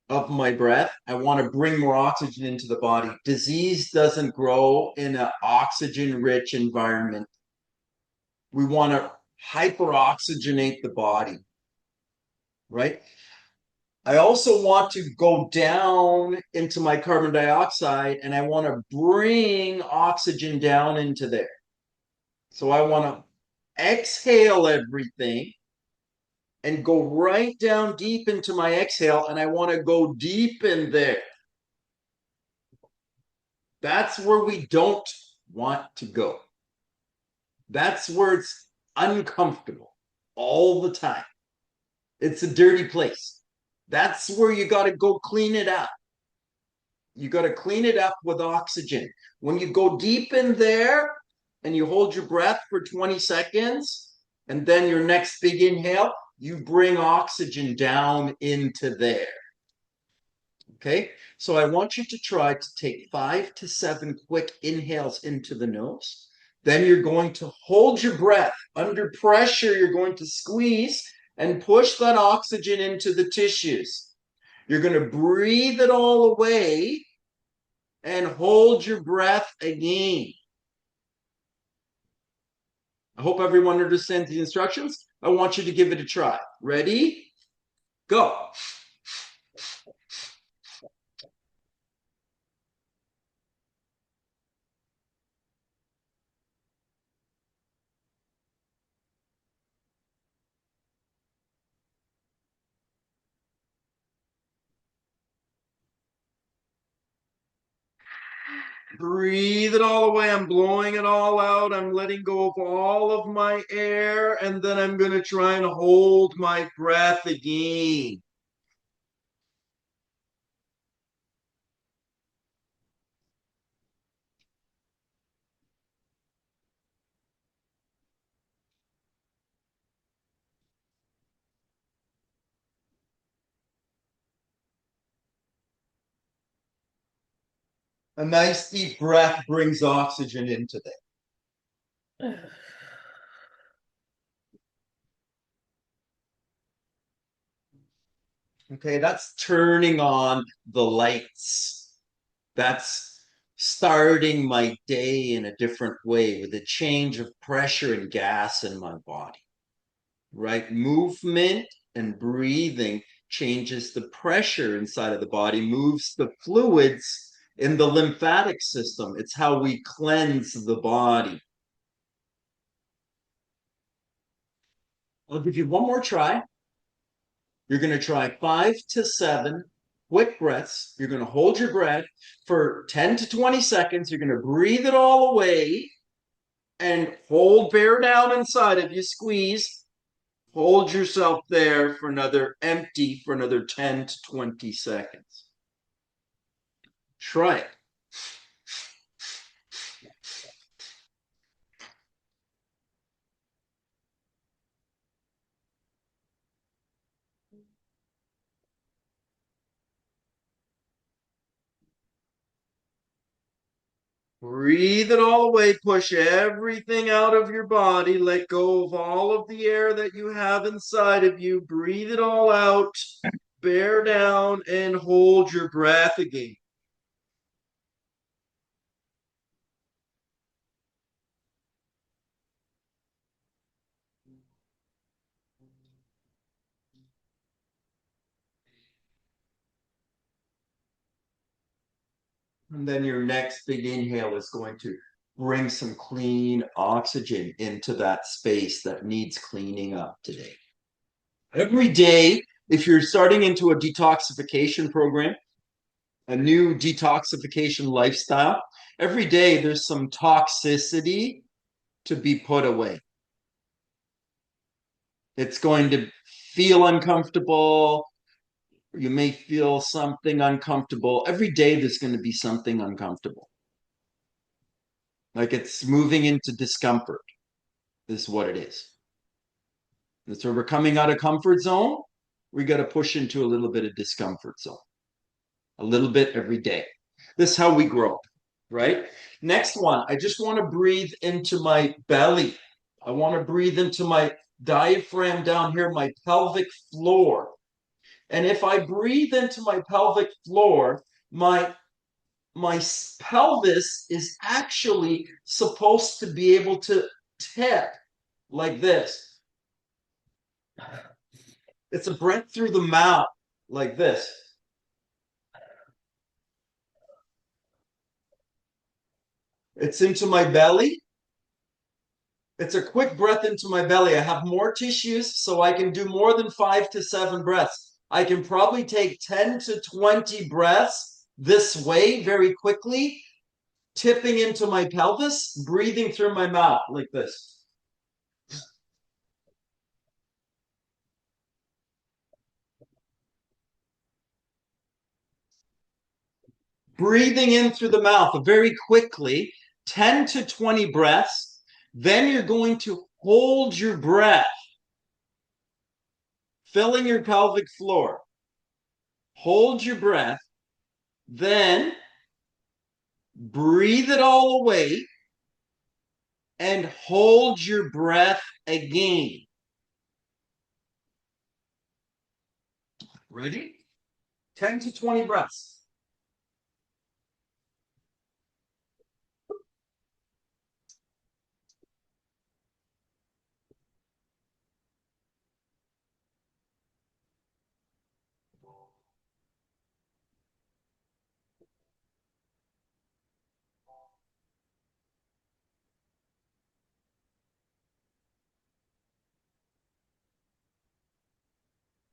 of my breath. I want to bring more oxygen into the body. Disease doesn't grow in an oxygen-rich environment. We want to hyperoxygenate the body, right? I also want to go down into my carbon dioxide and I want to bring oxygen down into there. So I want to exhale everything and go right down deep into my exhale, and I want to go deep in there. That's where we don't want to go. That's where it's uncomfortable all the time. It's a dirty place. That's where you got to go clean it up. You got to clean it up with oxygen. When you go deep in there and you hold your breath for 20 seconds, and then your next big inhale, you bring oxygen down into there. Okay, so I want you to try to take 5 to 7 quick inhales into the nose. Then you're going to hold your breath. Under pressure, you're going to squeeze and push that oxygen into the tissues. You're going to breathe it all away and hold your breath again. I hope everyone understands the instructions. I want you to give it a try. Ready? Go. Breathe it all away. I'm blowing it all out. I'm letting go of all of my air. And then I'm going to try and hold my breath again. A nice deep breath brings oxygen into there. Okay, that's turning on the lights. That's starting my day in a different way with a change of pressure and gas in my body, right? Movement and breathing changes the pressure inside of the body, moves the fluids in the lymphatic system. It's how we cleanse the body. I'll give you one more try. You're going to try 5 to 7 quick breaths. You're going to hold your breath for 10 to 20 seconds. You're going to breathe it all away and hold, bear down inside of you, squeeze. Hold yourself there for another empty for another 10 to 20 seconds. Try it. Breathe it all away. Push everything out of your body. Let go of all of the air that you have inside of you. Breathe it all out. Bear down and hold your breath again. And then your next big inhale is going to bring some clean oxygen into that space that needs cleaning up today. Every day, if you're starting into a detoxification program, a new detoxification lifestyle, every day there's some toxicity to be put away. It's going to feel uncomfortable. You may feel something uncomfortable. Every day there's going to be something uncomfortable. Like it's moving into discomfort. This is what it is. And so we're coming out of comfort zone. We got to push into a little bit of discomfort zone. A little bit every day. This is how we grow, right? Next one, I just want to breathe into my belly. I want to breathe into my diaphragm down here, my pelvic floor. And if I breathe into my pelvic floor, my pelvis is actually supposed to be able to tip like this. It's a breath through the mouth like this. It's into my belly. It's a quick breath into my belly. I have more tissues, so I can do more than 5 to 7 breaths. I can probably take 10 to 20 breaths this way very quickly, tipping into my pelvis, breathing through my mouth like this. Breathing in through the mouth very quickly, 10 to 20 breaths. Then you're going to hold your breath, filling your pelvic floor. Hold your breath, then breathe it all away and hold your breath again. Ready? 10 to 20 breaths.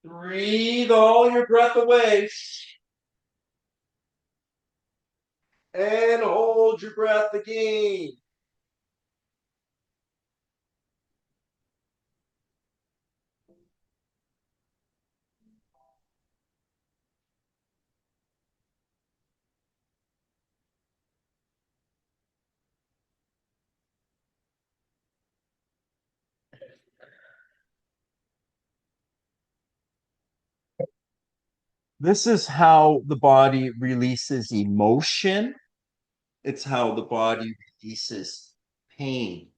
Breathe all your breath away and hold your breath again. This is how the body releases emotion. It's how the body releases pain.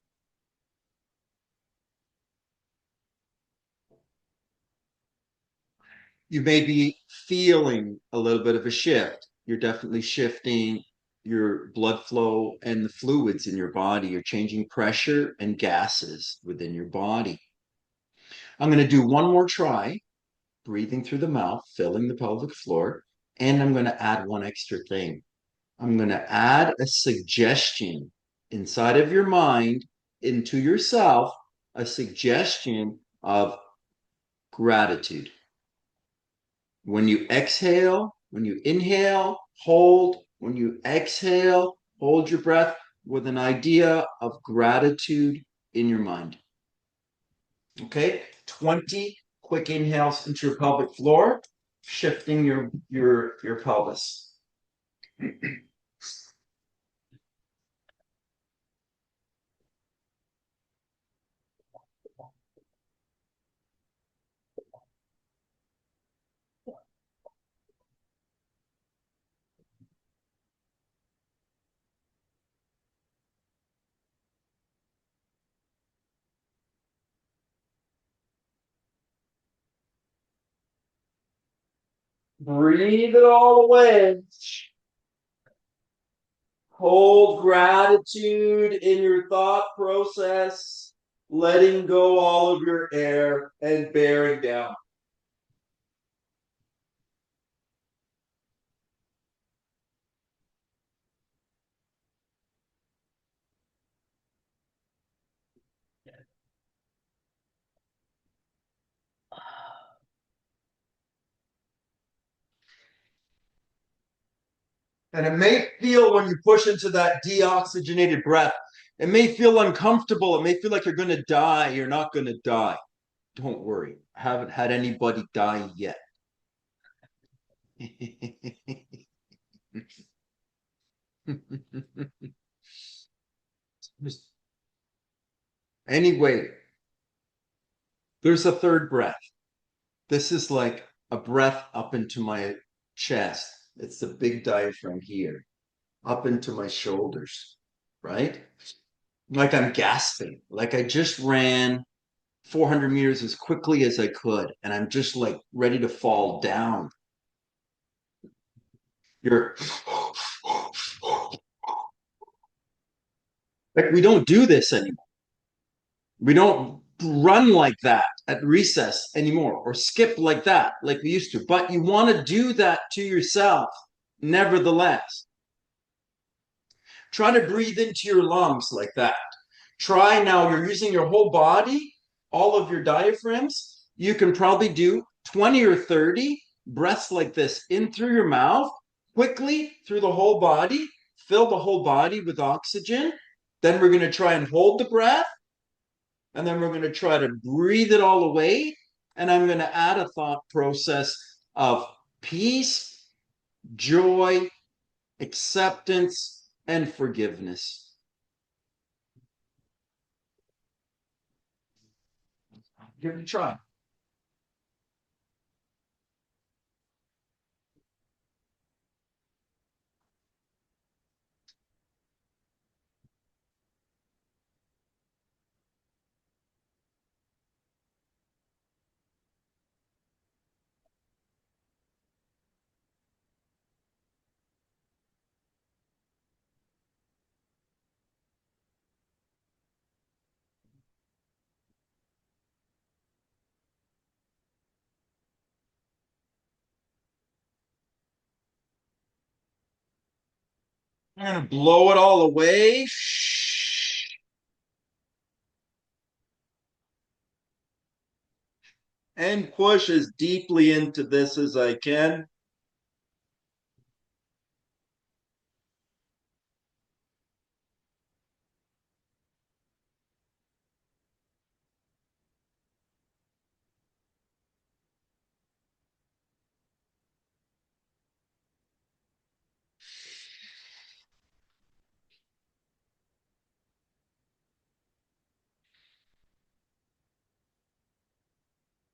You may be feeling a little bit of a shift. You're definitely shifting your blood flow and the fluids in your body. You're changing pressure and gases within your body. I'm going to do one more try, breathing through the mouth, filling the pelvic floor, and I'm going to add one extra thing. I'm going to add a suggestion inside of your mind into yourself, a suggestion of gratitude. When you exhale, when you inhale, hold. When you exhale, hold your breath with an idea of gratitude in your mind. Okay, 20 quick inhales into your pelvic floor, shifting your pelvis. Breathe it all away. Hold gratitude in your thought process, letting go all of your air and bearing down. And it may feel when you push into that deoxygenated breath, it may feel uncomfortable. It may feel like you're going to die. You're not going to die. Don't worry. I haven't had anybody die yet. Anyway, there's a third breath. This is like a breath up into my chest. It's the big diaphragm here, up into my shoulders, right? Like I'm gasping, like I just ran 400 meters as quickly as I could, and I'm just like ready to fall down. You're like, we don't do this anymore. We don't run like that at recess anymore or skip like that like we used to. But you want to do that to yourself, nevertheless. Try to breathe into your lungs like that. Try now, you're using your whole body, all of your diaphragms. You can probably do 20 or 30 breaths like this in through your mouth, quickly through the whole body, fill the whole body with oxygen. Then we're going to try and hold the breath. And then we're going to try to breathe it all away. And I'm going to add a thought process of peace, joy, acceptance, and forgiveness. Give it a try. I'm going to blow it all away. And push as deeply into this as I can.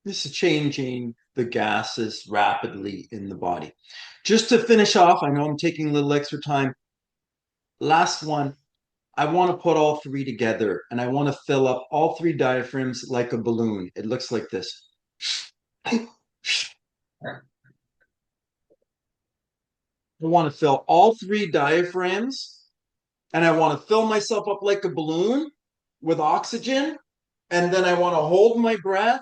This is changing the gases rapidly in the body. Just to finish off, I know I'm taking a little extra time. Last one, I want to put all three together and I want to fill up all three diaphragms like a balloon. It looks like this. I want to fill all three diaphragms and I want to fill myself up like a balloon with oxygen. And then I want to hold my breath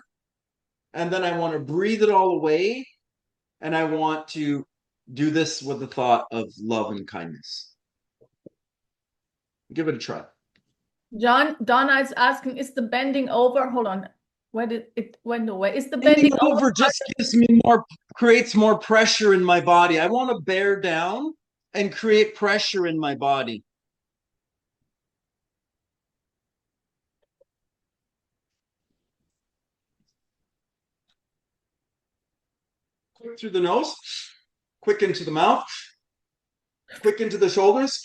and then I want to breathe it all away. And I want to do this with the thought of love and kindness. Give it a try. Donna is asking, is the bending over? Hold on. Where did it went away? Is the Bending bending over just gives me creates more pressure in my body. I want to bear down and create pressure in my body. Quick through the nose, quick into the mouth, quick into the shoulders.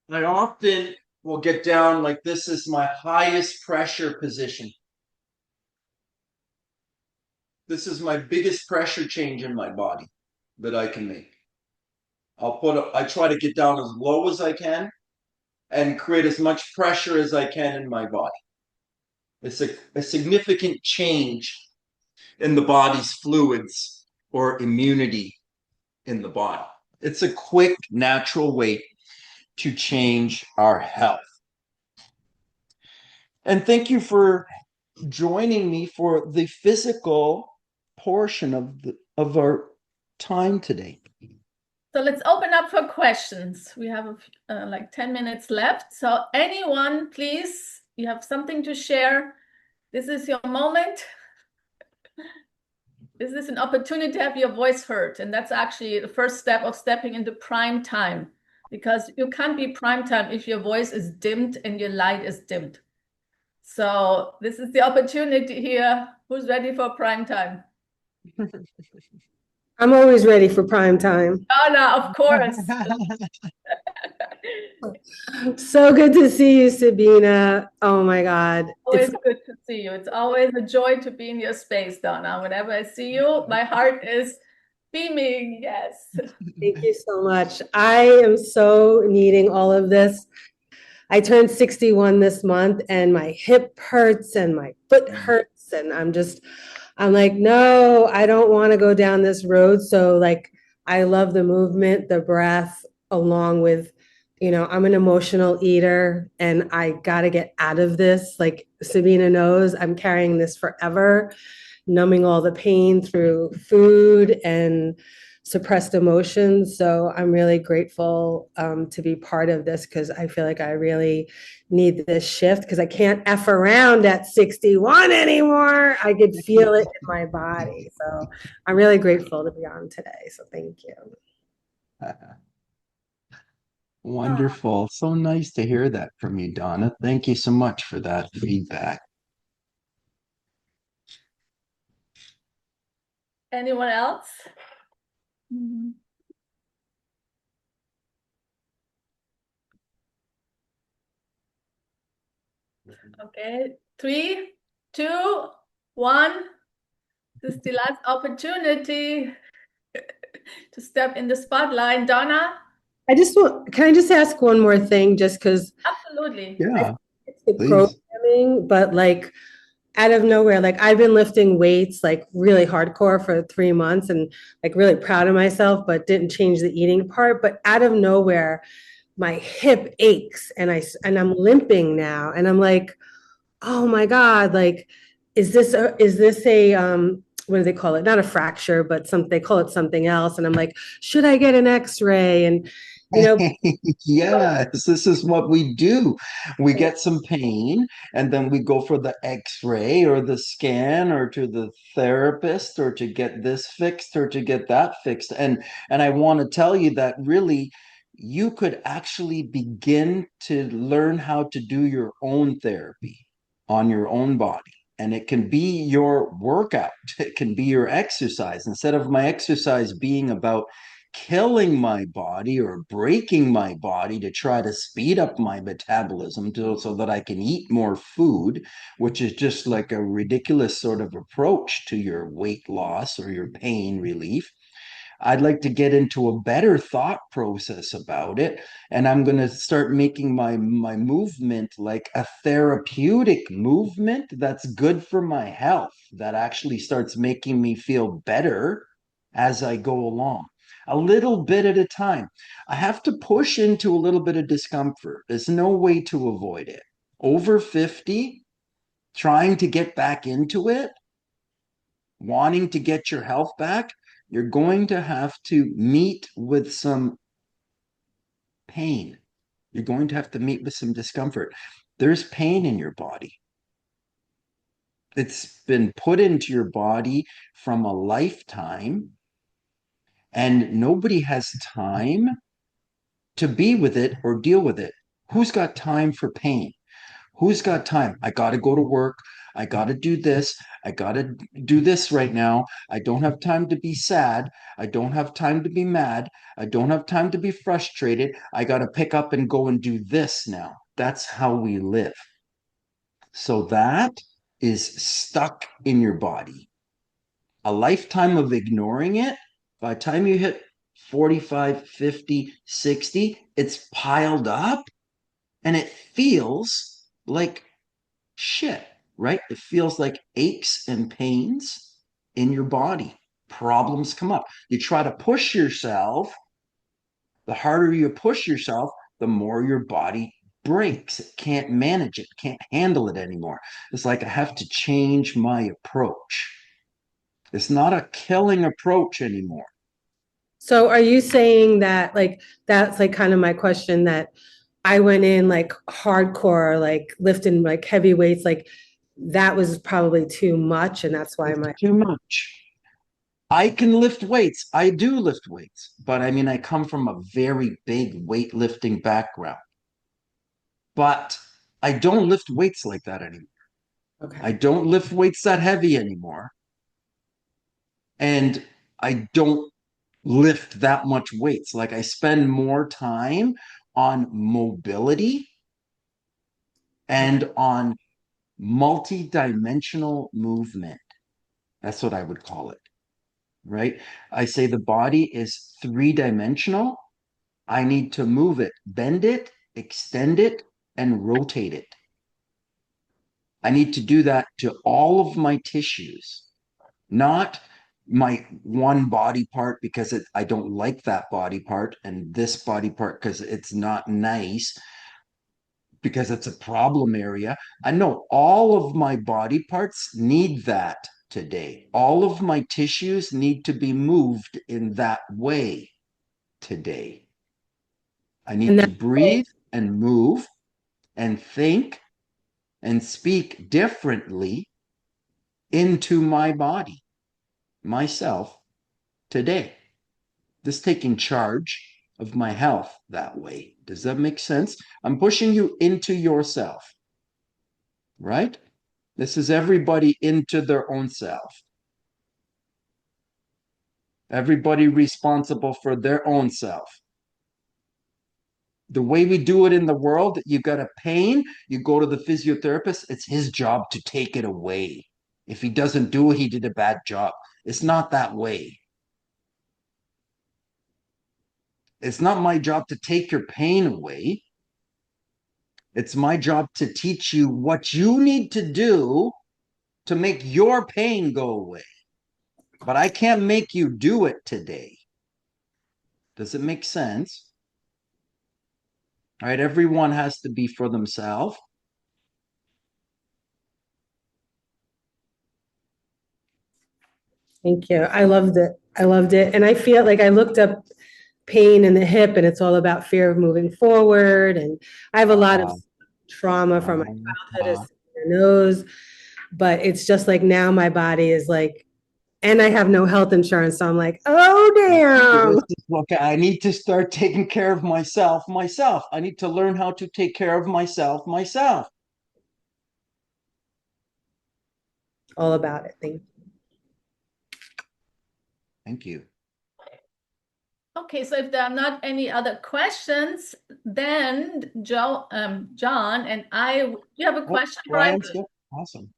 I often will get down like this is my highest pressure position. This is my biggest pressure change in my body. that I can make. I try to get down as low as I can and create as much pressure as I can in my body. It's a significant change in the body's fluids or immunity in the body. It's a quick, natural way to change our health. And thank you for joining me for the physical portion of our time today. So let's open up for questions. We have like 10 minutes left. So anyone, please, you have something to share. This is your moment. This is an opportunity to have your voice heard. And that's actually the first step of stepping into prime time, because you can't be prime time if your voice is dimmed and your light is dimmed. So this is the opportunity here. Who's ready for prime time? I'm always ready for prime time. Anna, of course. So good to see you, Sabina. Oh my God. Always good to see you. It's always a joy to be in your space, Donna. Whenever I see you, my heart is beaming. Yes. Thank you so much. I am so needing all of this. I turned 61 this month and my hip hurts and my foot hurts. And I'm like, no, I don't want to go down this road. So like, I love the movement, the breath, along with, I'm an emotional eater and I got to get out of this. Like Sabina knows, I'm carrying this forever, numbing all the pain through food and suppressed emotions. So I'm really grateful to be part of this because I feel like I really need this shift because I can't F around at 61 anymore. I could feel it in my body. So I'm really grateful to be on today. So thank you. Wonderful. So nice to hear that from you, Donna. Thank you so much for that feedback. Anyone else? Okay, 3, 2, 1. This is the last opportunity to step in the spotlight. Donna? Can I just ask one more thing just because Absolutely. Yeah, it's the please. programming, but like out of nowhere, like I've been lifting weights like really hardcore for 3 months and like really proud of myself, but didn't change the eating part. But out of nowhere, my hip aches and I'm limping now. And I'm like, oh my God, like, is this a what do they call it? Not a fracture, but they call it something else. And I'm like, should I get an X-ray? And Yes, this is what we do. We get some pain and then we go for the x-ray or the scan or to the therapist or to get this fixed or to get that fixed. And I want to tell you that really you could actually begin to learn how to do your own therapy on your own body. And it can be your workout, it can be your exercise. Instead of my exercise being about killing my body or breaking my body to try to speed up my metabolism so that I can eat more food, which is just like a ridiculous sort of approach to your weight loss or your pain relief. I'd like to get into a better thought process about it. And I'm going to start making my movement like a therapeutic movement that's good for my health, that actually starts making me feel better as I go along. A little bit at a time. I have to push into a little bit of discomfort. There's no way to avoid it. Over 50, trying to get back into it, wanting to get your health back, you're going to have to meet with some pain. You're going to have to meet with some discomfort. There's pain in your body. It's been put into your body from a lifetime, and nobody has time to be with it or deal with it. Who's got time for pain? Who's got time? I got to go to work. I got to do this. I got to do this right now. I don't have time to be sad. I don't have time to be mad. I don't have time to be frustrated. I got to pick up and go and do this now. That's how we live. So that is stuck in your body. A lifetime of ignoring it By the time you hit 45, 50, 60, it's piled up and it feels like shit, right? It feels like aches and pains in your body. Problems come up. You try to push yourself. The harder you push yourself, the more your body breaks. It can't manage it, can't handle it anymore. It's like I have to change my approach. It's not a killing approach anymore. So are you saying that like that's like kind of my question, that I went in like hardcore, like lifting like heavy weights, like that was probably too much, and that's why It's my too much. I can lift weights. I do lift weights, but I mean, I come from a very big weightlifting background. But I don't lift weights like that anymore. I okay. don't lift weights that heavy anymore. And I don't lift that much weights. Like I spend more time on mobility and on multi-dimensional movement. That's what I would call it, right? I say the body is three-dimensional. I need to move it, bend it, extend it, and rotate it. I need to do that to all of my tissues, not my one body part because I don't like that body part and this body part because it's not nice, because it's a problem area. I know all of my body parts need that today. All of my tissues need to be moved in that way today. I And need to that breathe and move and think and speak differently into my body, myself today. This taking charge of my health that way. Does that make sense? I'm pushing you into yourself, right? This is everybody into their own self. Everybody responsible for their own self. The way we do it in the world, you got a pain, you go to the physiotherapist, it's his job to take it away. If he doesn't do it, he did a bad job. It's not that way. It's not my job to take your pain away. It's my job to teach you what you need to do to make your pain go away. But I can't make you do it today. Does it make sense? All right, everyone has to be for themselves. Thank you. I loved it. I loved it. And I feel like I looked up pain in the hip and it's all about fear of moving forward. And I have a lot of Uh, trauma from my uh, childhood is your nose, but it's just like now my body is like, and I have no health insurance. So I'm like, oh, damn. this is what I need to start taking care of myself. I need to learn how to take care of myself. All about it. Thank you. Thank you. Okay, so if there are not any other questions, then John and I, you have a Oh, question, right? Brian's good. Awesome.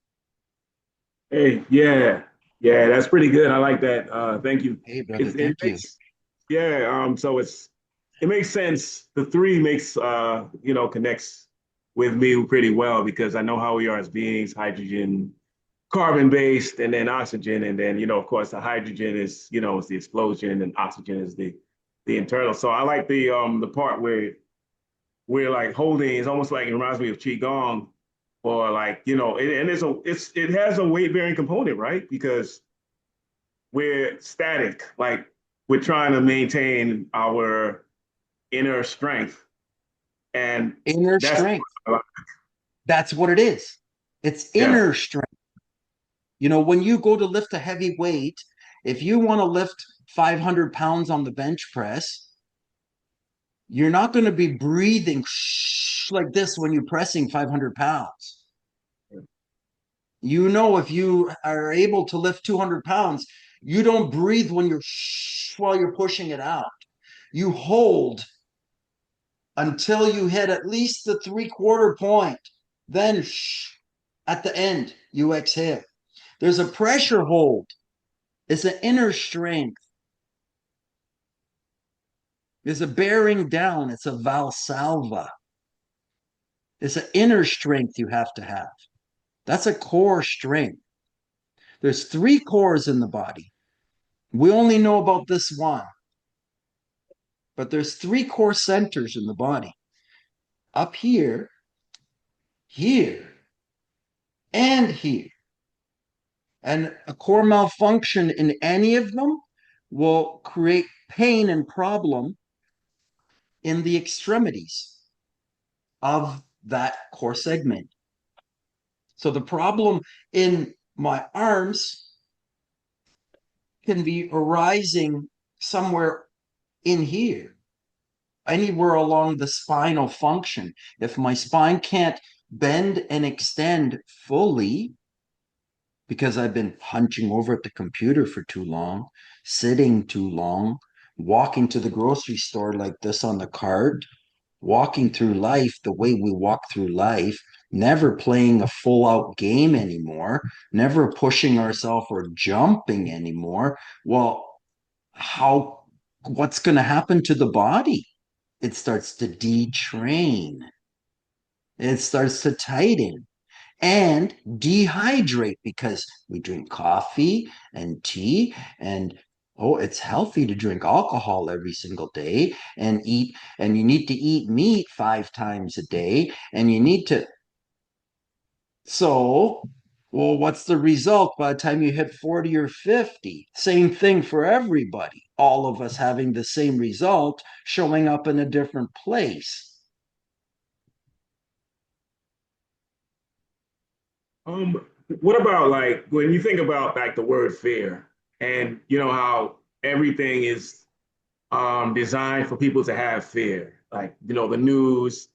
Hey, yeah, yeah, that's pretty good. I like that. Thank you. Hey, brother, It thank you. makes, yeah, so it makes sense. The three makes, connects with me pretty well because I know how we are as beings: hydrogen, carbon based, and then oxygen, and then of course, the hydrogen is the explosion, and oxygen is the internal. So I like the part where we're like holding. It's almost like it reminds me of qigong, or like and it has a weight bearing component, right? Because we're static, like we're trying to maintain our inner strength, and Inner that's strength. That's what it is. It's yeah, inner strength. When you go to lift a heavy weight, if you want to lift 500 pounds on the bench press, you're not going to be breathing like this when you're pressing 500 pounds. If you are able to lift 200 pounds, you don't breathe while you're pushing it out. You hold until you hit at least the 3/4 point. Then at the end, you exhale. There's a pressure hold. It's an inner strength. Is a bearing down. It's a valsalva. It's an inner strength you have to have. That's a core strength. There's 3 cores in the body. We only know about this one, but there's 3 core centers in the body. Up here, here, and here. And a core malfunction in any of them will create pain and problem in the extremities of that core segment. So the problem in my arms can be arising somewhere in here, anywhere along the spinal function. If my spine can't bend and extend fully because I've been hunching over at the computer for too long, sitting too long, walking to the grocery store like this on the cart, walking through life the way we walk through life, never playing a full out game anymore, never pushing ourselves or jumping anymore. Well, what's going to happen to the body? It starts to detrain. It starts to tighten and dehydrate because we drink coffee and tea and it's healthy to drink alcohol every single day and eat, and you need to eat meat 5 times a day, and you need to. So, well, what's the result by the time you hit 40 or 50? Same thing for everybody. All of us having the same result, showing up in a different place. What about like when you think about like the word fear and you know how everything is designed for people to have fear, like you know the news.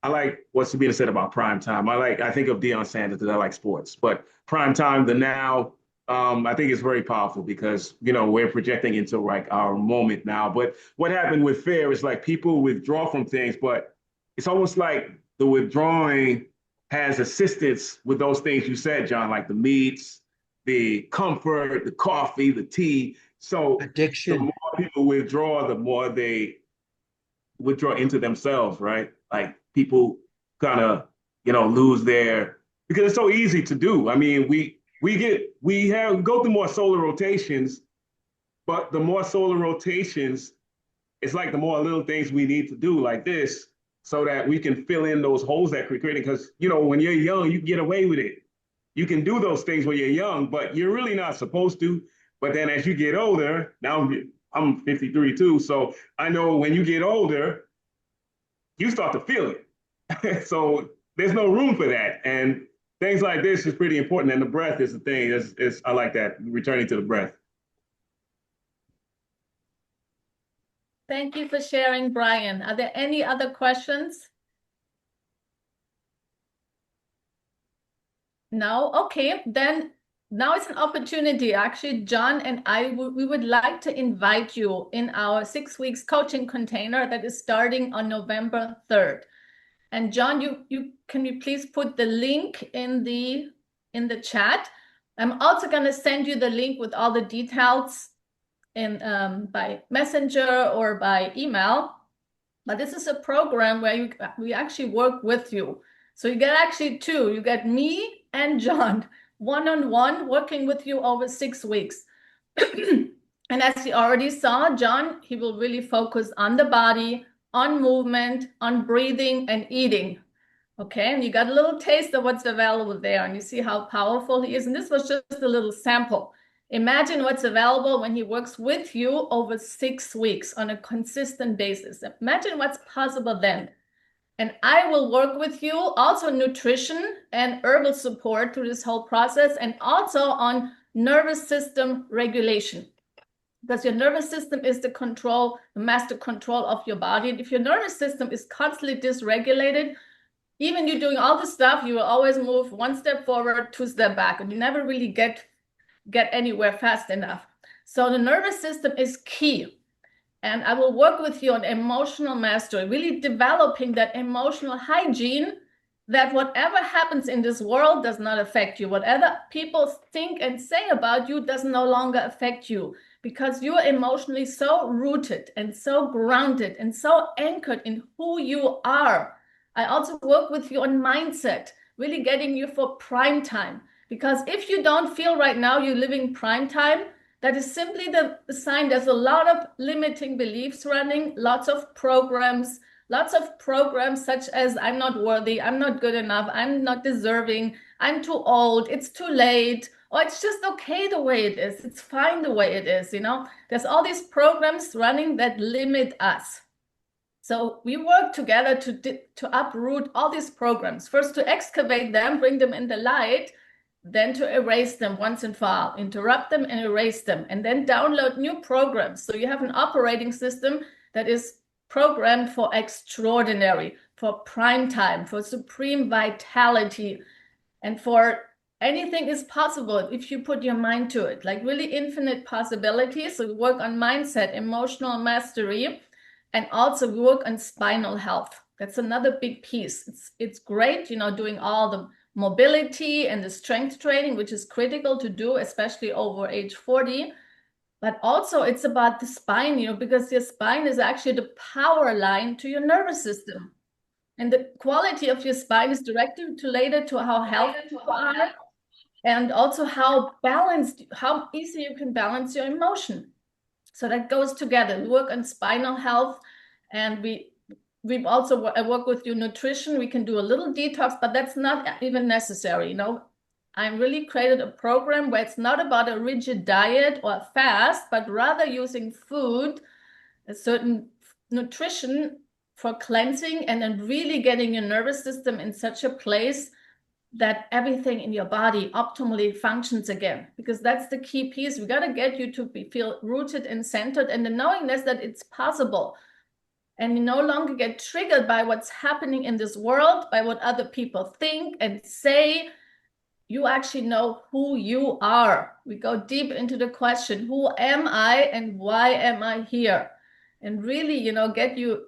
I like what's being said about prime time. I think of Deion Sanders because I like sports, but prime time, the now, I think is very powerful because you know we're projecting into like our moment now. But what happened with fear is like people withdraw from things, but it's almost like the withdrawing has assistance with those things you said, John, like the meats, the comfort, the coffee, the tea. So the Addiction. more people withdraw, the more they withdraw into themselves, right? Like people kind of, you know, lose their because it's so easy to do. I mean, we go through more solar rotations, but the more solar rotations, it's like the more little things we need to do like this so that we can fill in those holes that we're creating. Because you know, when you're young, you can get away with it. You can do those things when you're young, but you're really not supposed to. But then as you get older, now I'm 53 too, so I know when you get older, you start to feel it. So there's no room for that. And things like this is pretty important. And the breath is the thing. I like that, returning to the breath. Thank you for sharing, Brian. Are there any other questions? No? Okay, then now it's an opportunity. Actually, John and we would like to invite you in our 6 weeks coaching container that is starting on November 3rd. And John, can you please put the link in the chat? I'm also going to send you the link with all the details by messenger or by email. But this is a program where we actually work with you. So you get actually 2. You get me and John one-on-one working with you over 6 weeks. And as you already saw, John, he will really focus on the body, on movement, on breathing and eating. Okay, and you got a little taste of what's available there, and you see how powerful he is. And this was just a little sample. Imagine what's available when he works with you over 6 weeks on a consistent basis. Imagine what's possible then. And I will work with you also nutrition and herbal support through this whole process, and also on nervous system regulation. Because your nervous system is the master control of your body. And if your nervous system is constantly dysregulated, even you doing all the stuff, you will always move 1 step forward, 2 steps back, and you never really get anywhere fast enough. So the nervous system is key. And I will work with you on emotional mastery, really developing that emotional hygiene that whatever happens in this world does not affect you. Whatever people think and say about you does no longer affect you, because you're emotionally so rooted and so grounded and so anchored in who you are. I also work with you on mindset, really getting you for prime time. Because if you don't feel right now you're living prime time, that is simply the sign there's a lot of limiting beliefs running, lots of programs such as I'm not worthy, I'm not good enough, I'm not deserving, I'm too old, it's too late, or it's just okay the way it is. It's fine the way it is, you know? There's all these programs running that limit us. So we work together to uproot all these programs, first to excavate them, bring them in the light, then to erase them once and for all, interrupt them and erase them, and then download new programs. So you have an operating system that is programmed for extraordinary, for prime time, for supreme vitality, and for anything is possible if you put your mind to it, like really infinite possibilities. So we work on mindset, emotional mastery, and also we work on spinal health. That's another big piece. It's great, you know, doing all the mobility and the strength training, which is critical to do, especially over age 40. But also it's about the spine, you know, because your spine is actually the power line to your nervous system. And the quality of your spine is directly related to how healthy you are, and also how balanced, how easy you can balance your emotion. So that goes together. We work on spinal health, and we've also work with your nutrition. We can do a little detox, but that's not even necessary. You know, I really created a program where it's not about a rigid diet or a fast, but rather using food, a certain nutrition for cleansing, and then really getting your nervous system in such a place that everything in your body optimally functions again, because that's the key piece. We got to get you to feel rooted and centered, and the knowingness that it's possible. And you no longer get triggered by what's happening in this world, by what other people think and say. You actually know who you are. We go deep into the question, who am I and why am I here? And really, you know, get you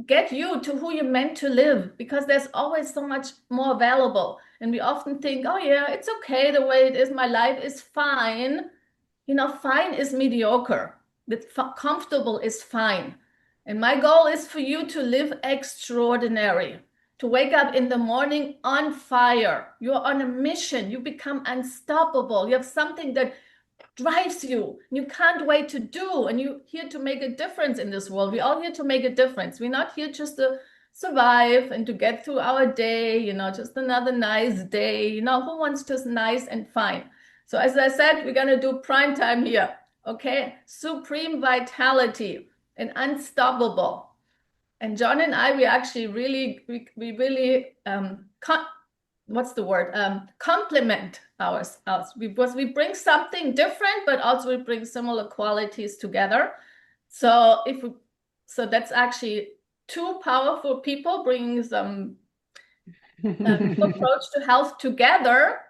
to who you're meant to live, because there's always so much more available. And we often think, oh yeah, it's okay the way it is, my life is fine. You know, fine is mediocre. Comfortable is fine. And my goal is for you to live extraordinary, to wake up in the morning on fire. You're on a mission. You become unstoppable. You have something that drives you. You can't wait to do. And you're here to make a difference in this world. We're all here to make a difference. We're not here just to survive and to get through our day, you know, just another nice day. You know, who wants just nice and fine? So as I said, we're going to do prime time here. Okay. Supreme vitality and unstoppable. And John and I, we actually really, we really, what's the word? Complement ours, because we bring something different, but also we bring similar qualities together. So so that's actually two powerful people bringing some approach to health together.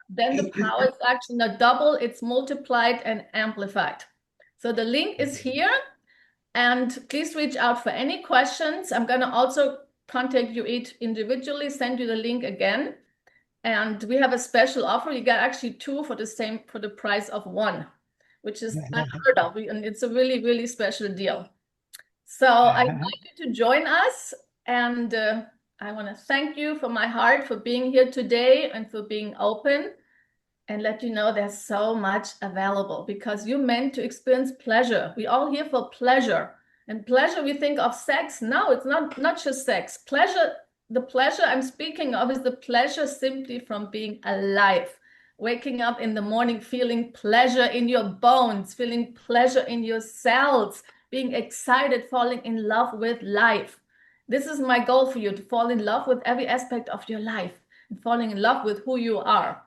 Then the power is actually not double, it's multiplied and amplified. So the link is here. And please reach out for any questions. I'm going to also contact you each individually, send you the link again. And we have a special offer. You get actually two for the price of one, which is unheard of. And it's a really, really special deal. So I invite you to join us. And I want to thank you from my heart for being here today and for being open, and let you know there's so much available, because you're meant to experience pleasure. We're all here for pleasure. And pleasure, we think of sex. No, it's not just sex. Pleasure, the pleasure I'm speaking of is the pleasure simply from being alive. Waking up in the morning, feeling pleasure in your bones, feeling pleasure in your cells, being excited, falling in love with life. This is my goal for you, to fall in love with every aspect of your life and falling in love with who you are.